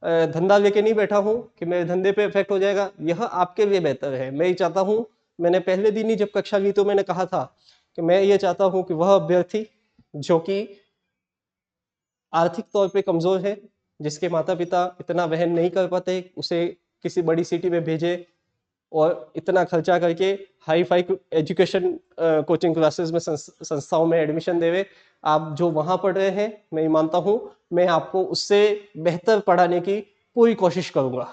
धंधा लेके नहीं बैठा हूँ कि मेरे धंधे पे इफेक्ट हो जाएगा। यह आपके लिए बेहतर है। मैं ये चाहता हूँ, मैंने पहले दिन ही जब कक्षा ली तो मैंने कहा था कि मैं ये चाहता हूँ कि वह अभ्यर्थी जो कि आर्थिक तौर पे कमजोर है, जिसके माता पिता इतना वहन नहीं कर पाते, उसे किसी बड़ी सिटी में भेजे और इतना खर्चा करके hi fi education coaching classes में संस्थाओं में एडमिशन देवे। आप जो वहां पढ़ रहे हैं, मैं मानता हूं मैं आपको उससे बेहतर पढ़ाने की पूरी कोशिश करूंगा।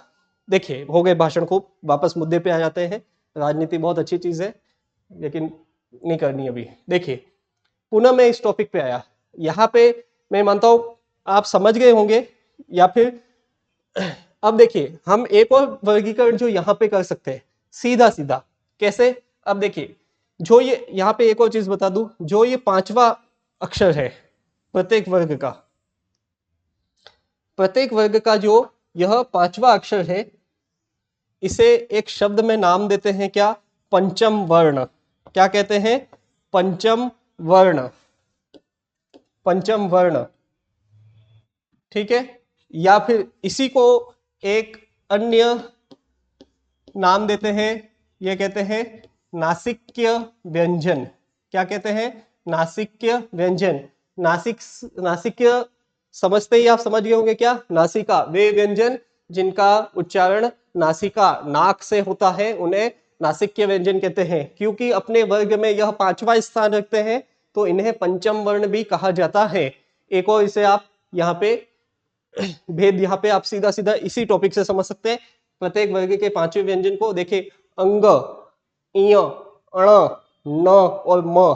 देखिए, हो गए भाषण खूब, वापस मुद्दे पे आ जाते हैं। राजनीति बहुत अच्छी चीज है लेकिन नहीं करनी अभी। देखिए, पुनः मैं इस टॉपिक पे आया। यहाँ पे मैं मानता हूं आप समझ गए होंगे, या फिर अब देखिए, हम एक और वर्गीकरण जो यहाँ पे कर सकते हैं सीधा सीधा। कैसे? अब देखिए, जो ये यहाँ पे एक और चीज बता दूं, जो ये 5वां अक्षर है प्रत्येक वर्ग का, प्रत्येक वर्ग का जो यह 5वां अक्षर है, इसे एक शब्द में नाम देते हैं क्या? पंचम वर्ण। क्या कहते हैं? पंचम वर्ण। पंचम वर्ण। ठीक है, या फिर इसी को एक अन्य नाम देते हैं, ये कहते हैं नासिक्य व्यंजन। क्या कहते हैं? नासिक्य व्यंजन। नासिक्य समझते ही आप समझ गए होंगे क्या? नासिका, वे व्यंजन जिनका उच्चारण नासिका, नाक से होता है, उन्हें नासिक्य व्यंजन कहते हैं। क्योंकि अपने वर्ग में यह 5वां स्थान रखते हैं तो इन्हें पंचम वर्ण भी कहा जाता है। एक और इसे आप यहाँ पे भेद यहाँ पे आप सीधा सीधा इसी टॉपिक से समझ सकते हैं। प्रत्येक वर्ग के 5वें व्यंजन को देखिए, अंग, इय, अण, न और म।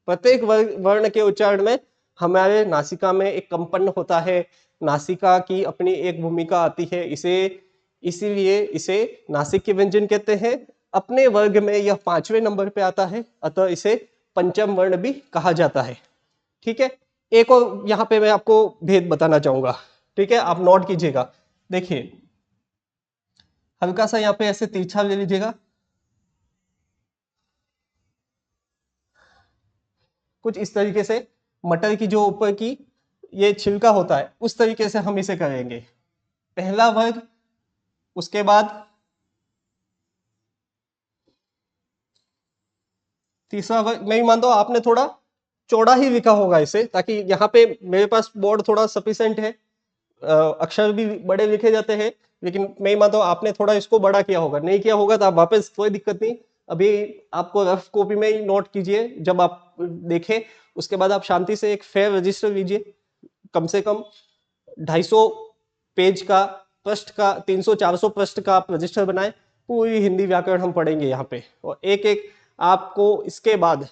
प्रत्येक वर्ण के उच्चारण में हमारे नासिका में एक कंपन होता है। नासिका की अपनी एक भूमिका आती है, इसीलिए इसे नासिक्य व्यंजन कहते हैं। अपने वर्ग में यह 5वें नंबर पे आता है, अतः इसे पंचम वर्ण भी कहा जाता है। ठीक है, एक और यहाँ पे मैं आपको भेद बताना चाहूंगा। ठीक है, आप नोट कीजिएगा। देखिए, हल्का सा यहाँ पे ऐसे तिरछा ले लीजिएगा, कुछ इस तरीके से। मटर की जो ऊपर की ये छिलका होता है, उस तरीके से हम इसे करेंगे। पहला वर्ग, उसके बाद तीसरा वर्ग। मैं ही मानता हूं आपने थोड़ा चौड़ा ही लिखा होगा इसे, ताकि यहाँ पे मेरे पास बोर्ड थोड़ा सफिशिएंट है, अक्षर भी बड़े लिखे जाते हैं, लेकिन मैं मानता हूँ आपने थोड़ा इसको बड़ा किया होगा, नहीं किया होगा तो आप वापस, कोई दिक्कत नहीं, अभी आपको रफ कॉपी में ही नोट कीजिए, जब आप देखें उसके बाद आप शांति से एक फेयर रजिस्टर लीजिए, कम से कम 250 पेज का, पृष्ठ का 300-400 पृष्ठ का आप रजिस्टर बनाएं, पूरी हिंदी व्याकरण हम पढ़ेंगे यहाँ पे, और एक एक आपको इसके बाद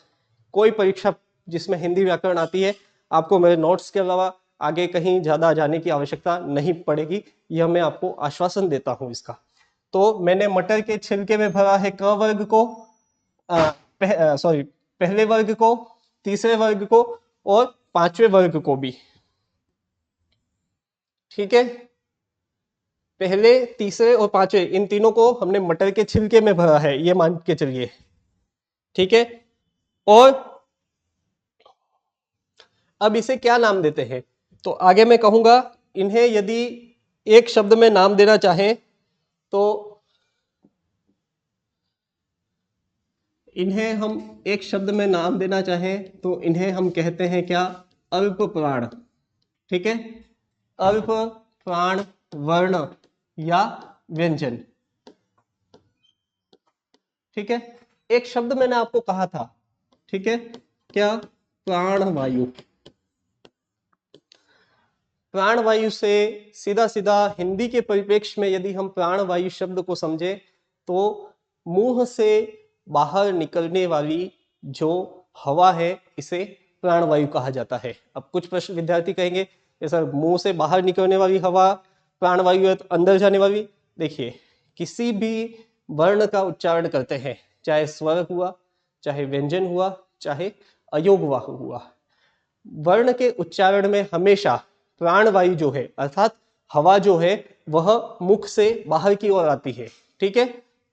कोई परीक्षा जिसमें हिंदी व्याकरण आती है, आपको मेरे नोट्स के अलावा आगे कहीं ज्यादा जाने की आवश्यकता नहीं पड़ेगी, यह मैं आपको आश्वासन देता हूं इसका। तो मैंने मटर के छिलके में भरा है क वर्ग को, पहले वर्ग को, तीसरे वर्ग को और पांचवें वर्ग को भी, ठीक है। पहले, तीसरे और पांचवें, इन तीनों को हमने मटर के छिलके में भरा है, ये मान के चलिए, ठीक है। और अब इसे क्या नाम देते हैं, तो आगे मैं कहूंगा, इन्हें यदि एक शब्द में नाम देना चाहें तो इन्हें हम एक शब्द में नाम देना चाहें तो इन्हें हम कहते हैं क्या, अल्प प्राण, ठीक है। अल्प प्राण वर्ण या व्यंजन, ठीक है। एक शब्द मैंने आपको कहा था, ठीक है, क्या, प्राणवायु। प्राणवायु से सीधा सीधा हिंदी के परिप्रेक्ष्य में यदि हम प्राणवायु शब्द को समझे तो मुंह से बाहर निकलने वाली जो हवा है इसे प्राणवायु कहा जाता है। अब कुछ प्रश्न विद्यार्थी कहेंगे सर मुंह से बाहर निकलने वाली हवा प्राणवायु है तो अंदर जाने वाली, देखिए किसी भी वर्ण का उच्चारण करते हैं, चाहे स्वर हुआ, चाहे व्यंजन हुआ, चाहे अयोगवाह हुआ, वर्ण के उच्चारण में हमेशा प्राणवायु जो है अर्थात हवा जो है वह मुख से बाहर की ओर आती है, ठीक है।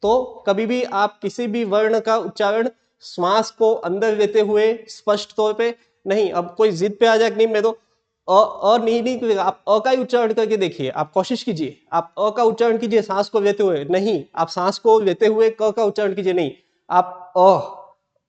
तो कभी भी आप किसी भी वर्ण का उच्चारण श्वास को अंदर लेते हुए स्पष्ट तौर पे नहीं, अब कोई जिद पे आ जाए कि नहीं मैं तो नहीं, आप अ का ही उच्चारण करके देखिए, आप कोशिश कीजिए, आप अ का उच्चारण कीजिए सांस को लेते हुए, नहीं आप सांस को लेते हुए क का उच्चारण कीजिए, नहीं आप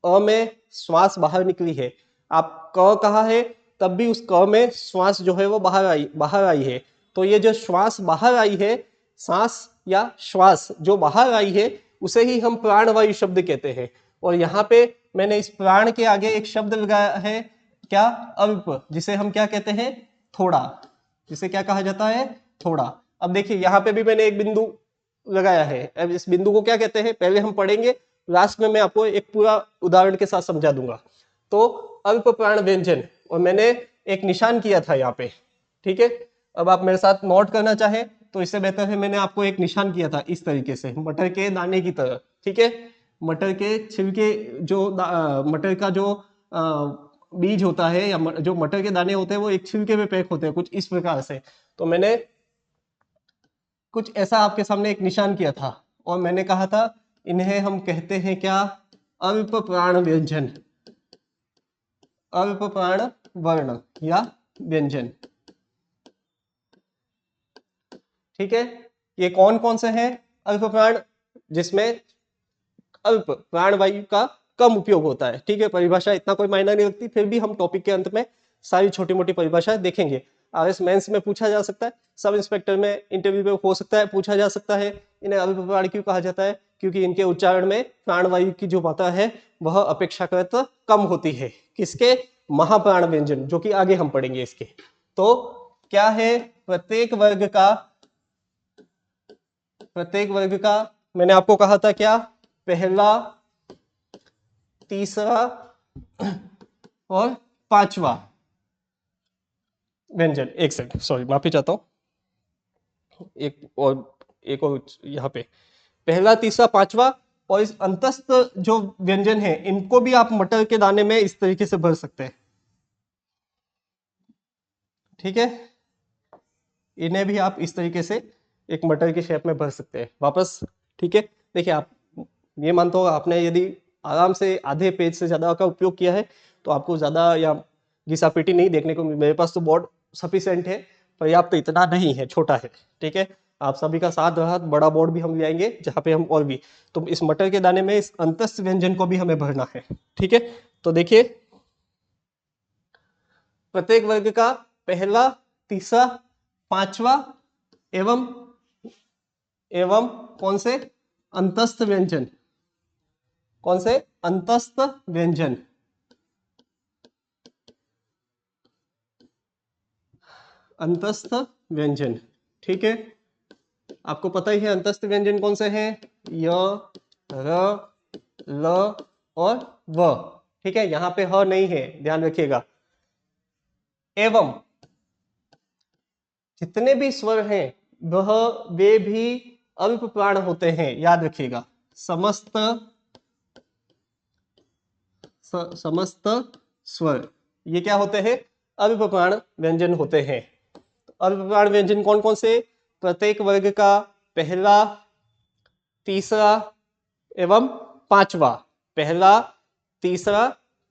अ में श्वास बाहर निकली है, आप क कहा है तब भी उस क में श्वास जो है वो बाहर आई है, तो ये जो श्वास बाहर आई है, सांस या श्वास जो बाहर आई है उसे ही हम प्राणवायु शब्द कहते हैं। और यहाँ पे मैंने इस प्राण के आगे एक शब्द लगाया है क्या, अल्प, जिसे हम क्या कहते हैं, थोड़ा, जिसे क्या कहा जाता है, थोड़ा। अब देखिए यहाँ पे भी मैंने एक बिंदु लगाया है, अब इस बिंदु को क्या कहते हैं पहले हम पढ़ेंगे, लास्ट में मैं आपको एक पूरा उदाहरण के साथ समझा दूंगा। तो अल्प प्राण व्यंजन, और मैंने एक निशान किया था यहाँ पे, ठीक है। अब आप मेरे साथ नोट करना चाहे तो इससे बेहतर है, मैंने आपको एक निशान किया था इस तरीके से मटर के दाने की तरह, ठीक है। मटर के छिलके जो मटर का जो बीज होता है या जो मटर के दाने होते हैं वो एक छिलके में पैक होते हैं कुछ इस प्रकार से। तो मैंने कुछ ऐसा आपके सामने एक निशान किया था और मैंने कहा था इन्हें हम कहते हैं क्या, अल्प प्राण व्यंजन, अल्प प्राण वर्ण या व्यंजन, ठीक है। ये कौन कौन से हैं अल्प प्राण, जिसमें अल्प प्राणवायु का कम उपयोग होता है, ठीक है। परिभाषा इतना कोई मायना नहीं रखती, फिर भी हम टॉपिक के अंत में सारी छोटी मोटी परिभाषाएं देखेंगे। आरएस मेंस में पूछा जा सकता है, सब इंस्पेक्टर में इंटरव्यू में हो सकता है पूछा जा सकता है, इन्हें अल्प प्राण क्यों कहा जाता है, क्योंकि इनके उच्चारण में प्राणवायु की जो मात्रा है वह अपेक्षाकृत कम होती है, किसके, महाप्राण व्यंजन, जो कि आगे हम पढ़ेंगे इसके। तो क्या है, प्रत्येक वर्ग का मैंने आपको कहा था क्या, पहला, तीसरा और पांचवा व्यंजन, एक सेकंड सॉरी माफी चाहता हूं, एक और यहाँ पे पहला, तीसरा, पांचवा, और इस अंतस्थ जो व्यंजन है इनको भी आप मटर के दाने में इस तरीके से भर सकते हैं, ठीक है। इन्हें भी आप इस तरीके से एक मटर की शेप में भर सकते हैं वापस, ठीक है। देखिए आप ये मानता हूँ आपने यदि आराम से आधे पेज से ज्यादा का उपयोग किया है तो आपको ज्यादा या घिसापिटी नहीं देखने को, मेरे पास तो बोर्ड सफिशिएंट है, पर्याप्त तो इतना नहीं है, छोटा है, ठीक है। आप सभी का साथ रहा, बड़ा बोर्ड भी हम ले आएंगे जहाँ पे हम और भी, तो इस मटर के दाने में इस अंतस्थ व्यंजन को भी हमें भरना है, ठीक है। तो देखिए प्रत्येक वर्ग का पहला, तीसरा, पांचवा एवं कौन से अंतस्थ व्यंजन, कौन से अंतस्थ व्यंजन, अंतस्थ व्यंजन। ठीक है, आपको पता ही है अंतस्थ व्यंजन कौन से हैं, य, र, ल और व। ठीक है, यहां पे ह नहीं है, ध्यान रखिएगा। एवं जितने भी स्वर हैं वह वे भी अल्प प्राण होते हैं, याद रखिएगा। समस्त समस्त स्वर ये क्या होते हैं, अल्प प्राण व्यंजन होते हैं। अल्प प्राण व्यंजन कौन कौन से, प्रत्येक वर्ग का पहला, तीसरा एवं पांचवा, पहला, तीसरा,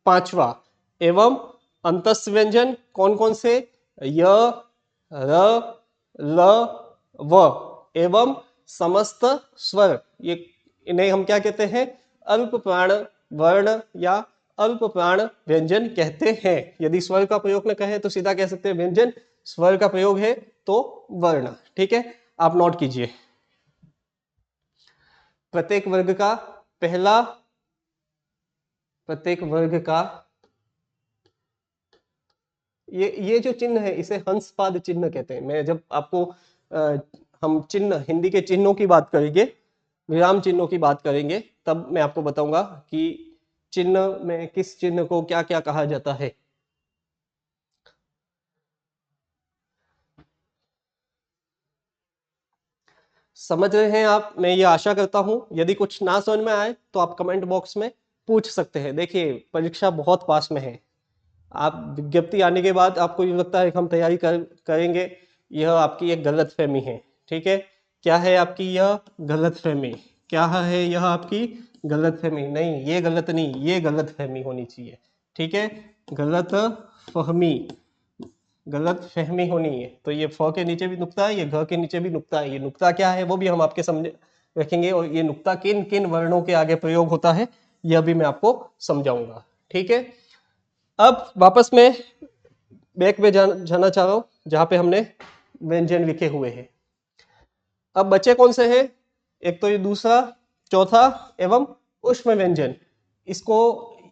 पांचवा एवं अंतस्थ व्यंजन कौन कौन से, य, र, ल, व एवं समस्त स्वर, ये इन्हें हम क्या कहते हैं, अल्प प्राण वर्ण या अल्प प्राण व्यंजन कहते हैं। यदि स्वर का प्रयोग न कहें तो सीधा कह सकते हैं व्यंजन, स्वर का प्रयोग है तो वर्ण। ठीक है, आप नोट कीजिए। प्रत्येक वर्ग का पहला, प्रत्येक वर्ग का ये जो चिन्ह है इसे हंसपाद चिन्ह कहते हैं। मैं जब आपको हम चिन्ह, हिंदी के चिन्हों की बात करेंगे, विराम चिन्हों की बात करेंगे, तब मैं आपको बताऊंगा कि चिन्ह में किस चिन्ह को क्या क्या कहा जाता है। समझ रहे हैं आप, मैं ये आशा करता हूं। यदि कुछ ना समझ में आए तो आप कमेंट बॉक्स में पूछ सकते हैं। देखिए परीक्षा बहुत पास में है, आप विज्ञप्ति आने के बाद आपको ये लगता है कि हम तैयारी करेंगे, यह आपकी एक गलत फहमी है। ठीक है, क्या है आपकी यह गलत फहमी, क्या है यह आपकी गलत फहमी, नहीं ये गलत नहीं, ये गलत फहमी होनी चाहिए। ठीक है, गलत फहमी, गलत फहमी होनी है। तो ये फ के नीचे भी नुक्ता है, ये घ के नीचे भी नुक्ता है। ये नुक्ता क्या है वो भी हम आपके समझ रखेंगे, और ये नुक्ता किन किन वर्णों के आगे प्रयोग होता है यह भी मैं आपको समझाऊंगा। ठीक है, अब वापस में बैक में जाना चाह रहा हूं जहां पे हमने व्यंजन लिखे हुए हैं। अब बचे कौन से हैं, एक तो ये दूसरा, चौथा एवं उष्म व्यंजन। इसको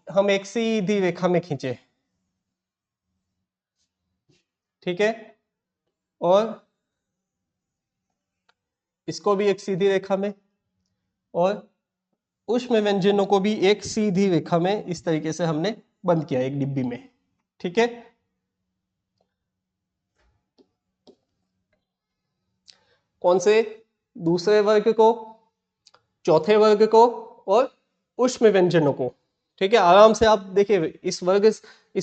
हम एक सीधी रेखा में खींचे। ठीक है, और इसको भी एक सीधी रेखा में, और उष्म व्यंजनों को भी एक सीधी रेखा में इस तरीके से हमने बंद किया एक डिब्बी में। ठीक है, कौन से, दूसरे वर्ग को, चौथे वर्ग को और उष्म व्यंजनों को। ठीक है, आराम से आप देखिए इस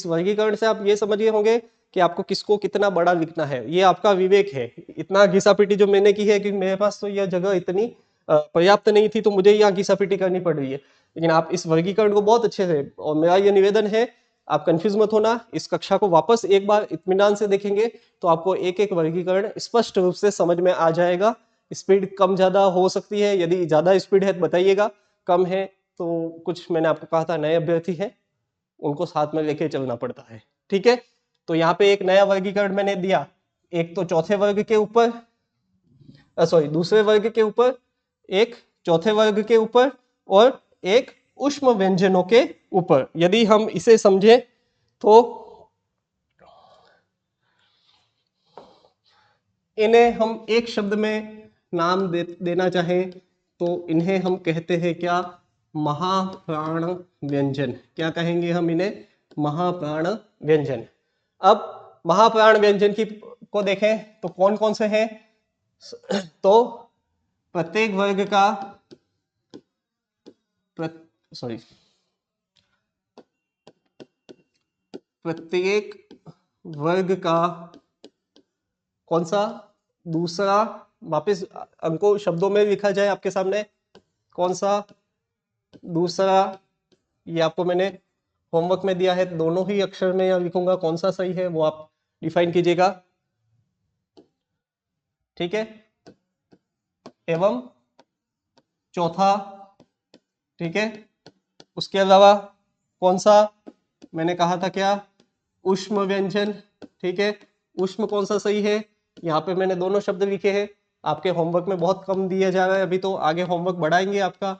वर्गीकरण से आप ये समझिए होंगे कि आपको किसको कितना बड़ा लिखना है। ये आपका विवेक है। इतना घिसापिटी जो मैंने की है कि मेरे पास तो यह जगह इतनी पर्याप्त नहीं थी, तो मुझे यहाँ घिसापिटी करनी पड़ रही है। लेकिन आप इस वर्गीकरण को बहुत अच्छे से, और मेरा ये निवेदन है आप कंफ्यूज मत होना, इस कक्षा को वापस एक बार इत्मीनान से देखेंगे तो आपको एक एक वर्गीकरण स्पष्ट रूप से समझ में आ जाएगा। स्पीड कम ज्यादा हो सकती है, यदि ज्यादा स्पीड है तो बताइएगा, कम है तो कुछ मैंने आपको कहा था नए अभ्यर्थी हैं उनको साथ में लेके चलना पड़ता है। ठीक है, तो यहाँ पे एक नया वर्गीकरण मैंने दिया, एक तो चौथे वर्ग के ऊपर, सॉरी दूसरे वर्ग के ऊपर, एक चौथे वर्ग के ऊपर और एक उष्म व्यंजनों के ऊपर। यदि हम इसे समझें तो इन्हें हम एक शब्द में नाम देना चाहें तो इन्हें हम कहते हैं क्या, महाप्राण व्यंजन। क्या कहेंगे हम इन्हें, महाप्राण व्यंजन। अब महाप्राण व्यंजन की को देखें तो कौन कौन से हैं, तो प्रत्येक वर्ग का सॉरी प्रत्येक वर्ग का कौन सा, दूसरा, वापस अंकों शब्दों में लिखा जाए आपके सामने, कौन सा, दूसरा, ये आपको मैंने होमवर्क में दिया है, दोनों ही अक्षर में यहाँ लिखूंगा, कौन सा सही है वो आप डिफाइन कीजिएगा। ठीक है, एवं चौथा। ठीक है, उसके अलावा कौन सा मैंने कहा था क्या, ऊष्म व्यंजन। ठीक है, ऊष्म कौन सा सही है, यहाँ पे मैंने दोनों शब्द लिखे हैं, आपके होमवर्क में बहुत कम दिया जा रहा है अभी, तो आगे होमवर्क बढ़ाएंगे आपका।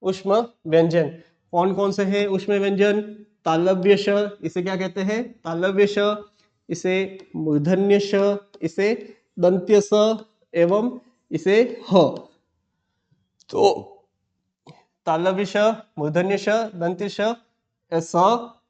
ऊष्म व्यंजन कौन कौन से हैं ऊष्म व्यंजन, तालव्य श, इसे क्या कहते हैं, तालव्य श, इसे मूर्धन्य श, इसे दंत्य स एवं इसे ह। तो तालव्य श, मूर्धन्य श, दंत्य श, स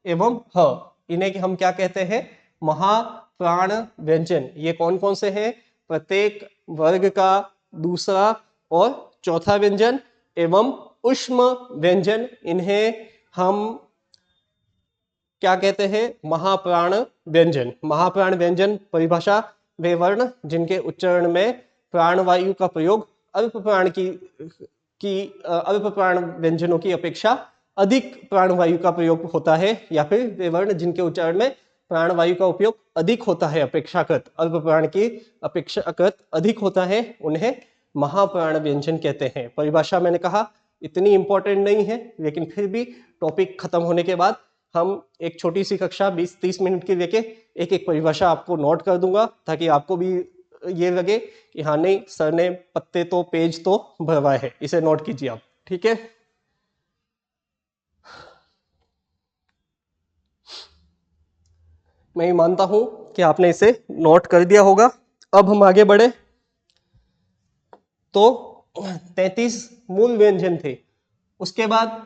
एवं ह, इन्हें हम क्या कहते हैं, महाप्राण व्यंजन। ये कौन कौन से हैं, प्रत्येक वर्ग का दूसरा और चौथा व्यंजन एवं ऊष्म व्यंजन, इन्हें हम क्या कहते हैं, महाप्राण व्यंजन। महाप्राण व्यंजन परिभाषा, वे वर्ण जिनके उच्चारण में प्राणवायु का प्रयोग अल्प प्राण अल्प प्राण व्यंजनों की अपेक्षा अधिक प्राणवायु का प्रयोग होता है, या फिर वे वर्ण जिनके उच्चारण में प्राणवायु का उपयोग अधिक होता है, अपेक्षाकृत अल्प प्राण की अपेक्षाकृत अधिक होता है, उन्हें महाप्राण व्यंजन कहते हैं। परिभाषा मैंने कहा इतनी इंपॉर्टेंट नहीं है, लेकिन फिर भी टॉपिक खत्म होने के बाद हम एक छोटी सी कक्षा 20-30 मिनट की लेके एक एक परिभाषा आपको नोट कर दूंगा, ताकि आपको भी ये लगे कि हाँ नहीं सर ने पत्ते तो पेज तो भरवाए है, इसे नोट कीजिए आप। ठीक है, मैं ये मानता हूं कि आपने इसे नोट कर दिया होगा। अब हम आगे बढ़े तो 33 मूल व्यंजन थे, उसके बाद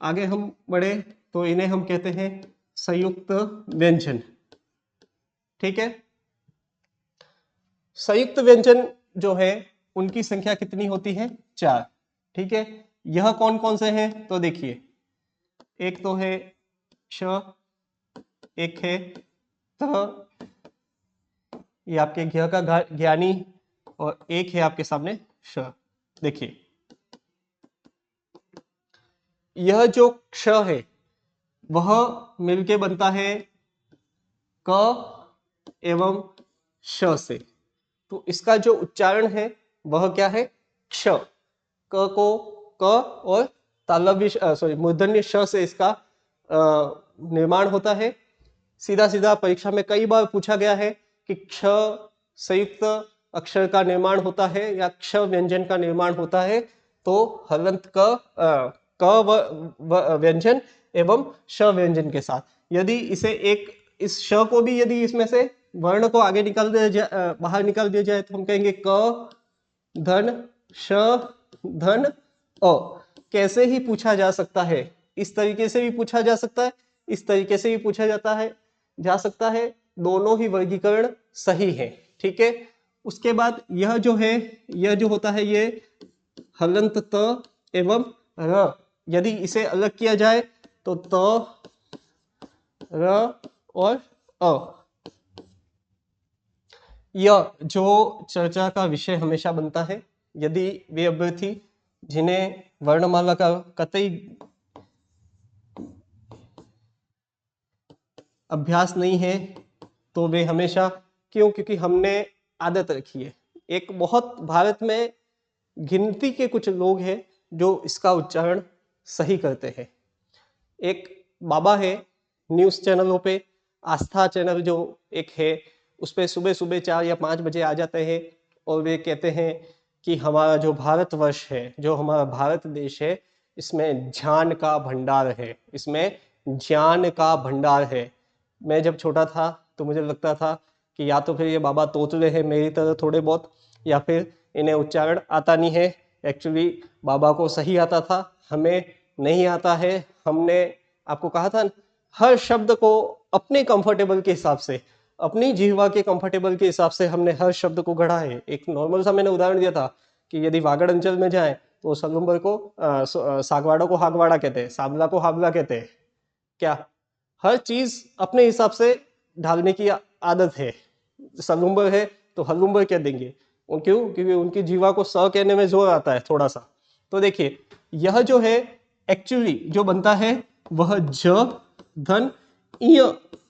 आगे हम बढ़े तो इन्हें हम कहते हैं संयुक्त व्यंजन। ठीक है, संयुक्त व्यंजन जो है उनकी संख्या कितनी होती है, 4। ठीक है, यह कौन कौन से हैं, तो देखिए एक तो है श, एक है त, ये आपके घ का ज्ञानी, और एक है आपके सामने श। देखिए यह जो क्ष है वह मिलके बनता है क एवं श से, तो इसका जो उच्चारण है वह क्या है, क्ष। क को क और तालव्य मूर्धन्य श से इसका निर्माण होता है। सीधा सीधा परीक्षा में कई बार पूछा गया है कि क्ष संयुक्त अक्षर का निर्माण होता है या क्ष व्यंजन का निर्माण होता है, तो हलंत क व्यंजन एवं श व्यंजन के साथ, यदि इसे एक इस श को भी यदि इसमें से वर्ण को आगे निकाल दिया बाहर निकाल दिया जाए तो हम कहेंगे क धन श धन अ। कैसे ही पूछा जा सकता है, इस तरीके से भी पूछा जा सकता है, इस तरीके से भी पूछा जा सकता है, दोनों ही वर्गीकरण सही है। ठीक है, उसके बाद यह जो है, यह जो होता है ये हलंत त एवं र, यदि इसे अलग किया जाए तो त र और अ। यह जो चर्चा का विषय हमेशा बनता है, यदि वे अभ्यर्थी जिन्हें वर्णमाला का कतई अभ्यास नहीं है तो वे हमेशा क्योंकि हमने आदत रखी है, एक बहुत भारत में गिनती के कुछ लोग हैं जो इसका उच्चारण सही करते हैं। एक बाबा है, न्यूज़ चैनलों पे आस्था चैनल जो एक है, उस पर सुबह सुबह 4 या 5 बजे आ जाते हैं और वे कहते हैं कि हमारा जो भारतवर्ष है, जो हमारा भारत देश है, इसमें ज्ञान का भंडार है, इसमें ज्ञान का भंडार है। मैं जब छोटा था तो मुझे लगता था कि या तो फिर ये बाबा तोतले हैं मेरी तरह थोड़े बहुत, या फिर इन्हें उच्चारण आता नहीं है। एक्चुअली बाबा को सही आता था, हमें नहीं आता है। हमने आपको कहा था हर शब्द को अपने कंफर्टेबल के हिसाब से, अपनी जीवा के कंफर्टेबल के हिसाब से हमने हर शब्द को गढ़ा है। एक नॉर्मल सा मैंने उदाहरण दिया था कि यदि वागड़ अंचल में जाए तो सलुम्बर को सागवाड़ा को हागवाड़ा कहते हैं, साबला को हाबला कहते हैं। क्या हर चीज अपने हिसाब से ढालने की आदत है। सलुम्बर है तो हलुम्बर कह देंगे, क्यों, क्योंकि उनकी जीवा को स कहने में जोर आता है थोड़ा सा। तो देखिए यह जो है एक्चुअली जो बनता है वह ज धन इ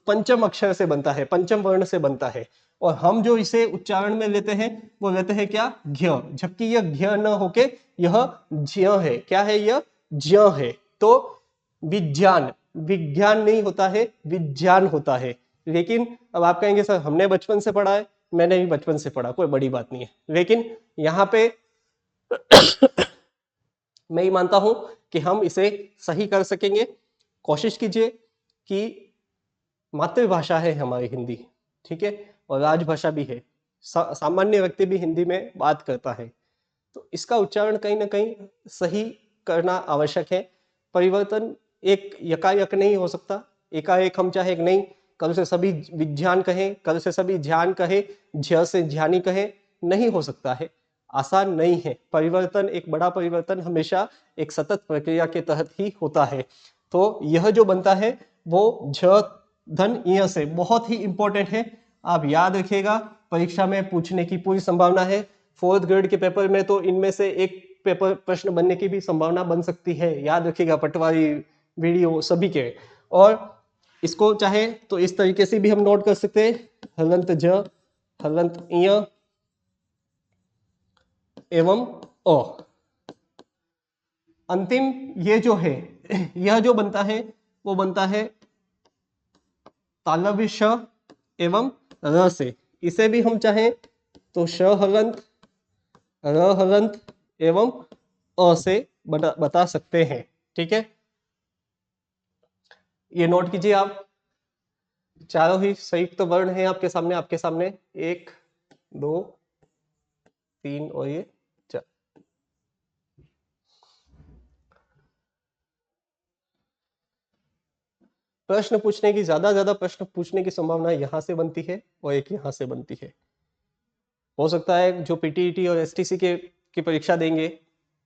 पंचम अक्षर से बनता है, पंचम वर्ण से बनता है, और हम जो इसे उच्चारण में लेते हैं वो लेते हैं क्या, घ्य, जबकि यह घ्य न होके यह ज्य है। क्या है, यह ज्य है। तो विज्ञान, विज्ञान नहीं होता है, विज्ञान होता है। लेकिन अब आप कहेंगे सर हमने बचपन से पढ़ा है, मैंने भी बचपन से पढ़ा, कोई बड़ी बात नहीं है। लेकिन यहाँ पे मैं ये मानता हूं कि हम इसे सही कर सकेंगे। कोशिश कीजिए कि मातृभाषा है हमारी हिंदी, ठीक है, और राजभाषा भी है, सामान्य व्यक्ति भी हिंदी में बात करता है, तो इसका उच्चारण कहीं ना कहीं सही करना आवश्यक है। परिवर्तन एक यकायक नहीं हो सकता, एकाएक हम चाहे नहीं, कल से सभी विज्ञान कहें, कल से सभी ध्यान कहे, झ से ध्यानी कहे, नहीं हो सकता है, आसान नहीं है। परिवर्तन, एक बड़ा परिवर्तन हमेशा एक सतत प्रक्रिया के तहत ही होता है। तो यह जो बनता है वो झ धन य से बहुत ही इंपॉर्टेंट है, आप याद रखिएगा, परीक्षा में पूछने की पूरी संभावना है। 4th ग्रेड के पेपर में तो इनमें से एक पेपर प्रश्न बनने की भी संभावना बन सकती है, याद रखिएगा, पटवारी, वीडियो सभी के। और इसको चाहे तो इस तरीके से भी हम नोट कर सकते हैं, हलंत ज, हलंत य एवं अ। अंतिम ये जो है, यह जो बनता है वो बनता है तालव्य श एवं र से। इसे भी हम चाहें तो श हलंत, र हलंत एवं अ से बता सकते हैं, ठीक है। ये नोट कीजिए आप, चारों ही संयुक्त वर्ण हैं आपके सामने 1 2 3 और ये 4। प्रश्न पूछने की ज्यादा प्रश्न पूछने की संभावना यहां से बनती है और एक यहां से बनती है। हो सकता है जो पीटीईटी और एसटीसी की परीक्षा देंगे,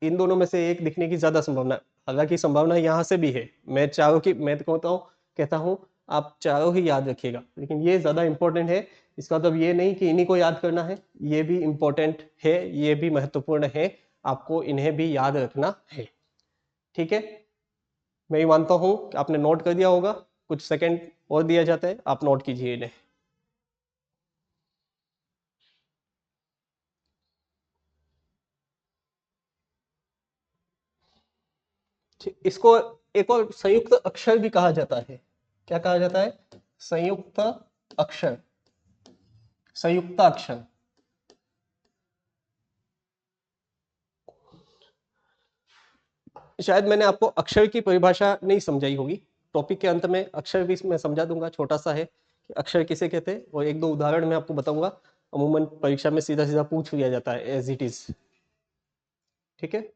इन दोनों में से एक दिखने की ज्यादा संभावना, हालांकि संभावना यहां से भी है। मैं चारों की, मैं कहता हूं आप चारों ही याद रखिएगा, लेकिन ये ज्यादा इंपॉर्टेंट है। इसका मतलब ये नहीं कि इन्हीं को याद करना है, ये भी इंपॉर्टेंट है, ये भी महत्वपूर्ण है, आपको इन्हें भी याद रखना है, ठीक है। मैं ये मानता हूं कि आपने नोट कर दिया होगा, कुछ सेकंड और दिया जाता है, आप नोट कीजिए इन्हें। इसको एक और संयुक्त अक्षर भी कहा जाता है। क्या कहा जाता है? संयुक्त अक्षर, संयुक्त अक्षर। शायद मैंने आपको अक्षर की परिभाषा नहीं समझाई होगी, टॉपिक के अंत में अक्षर भी मैं समझा दूंगा, छोटा सा है कि अक्षर किसे कहते हैं, और 1-2 उदाहरण मैं आपको बताऊंगा। अमूमन परीक्षा में सीधा सीधा पूछ लिया जाता है एज इट इज, ठीक है।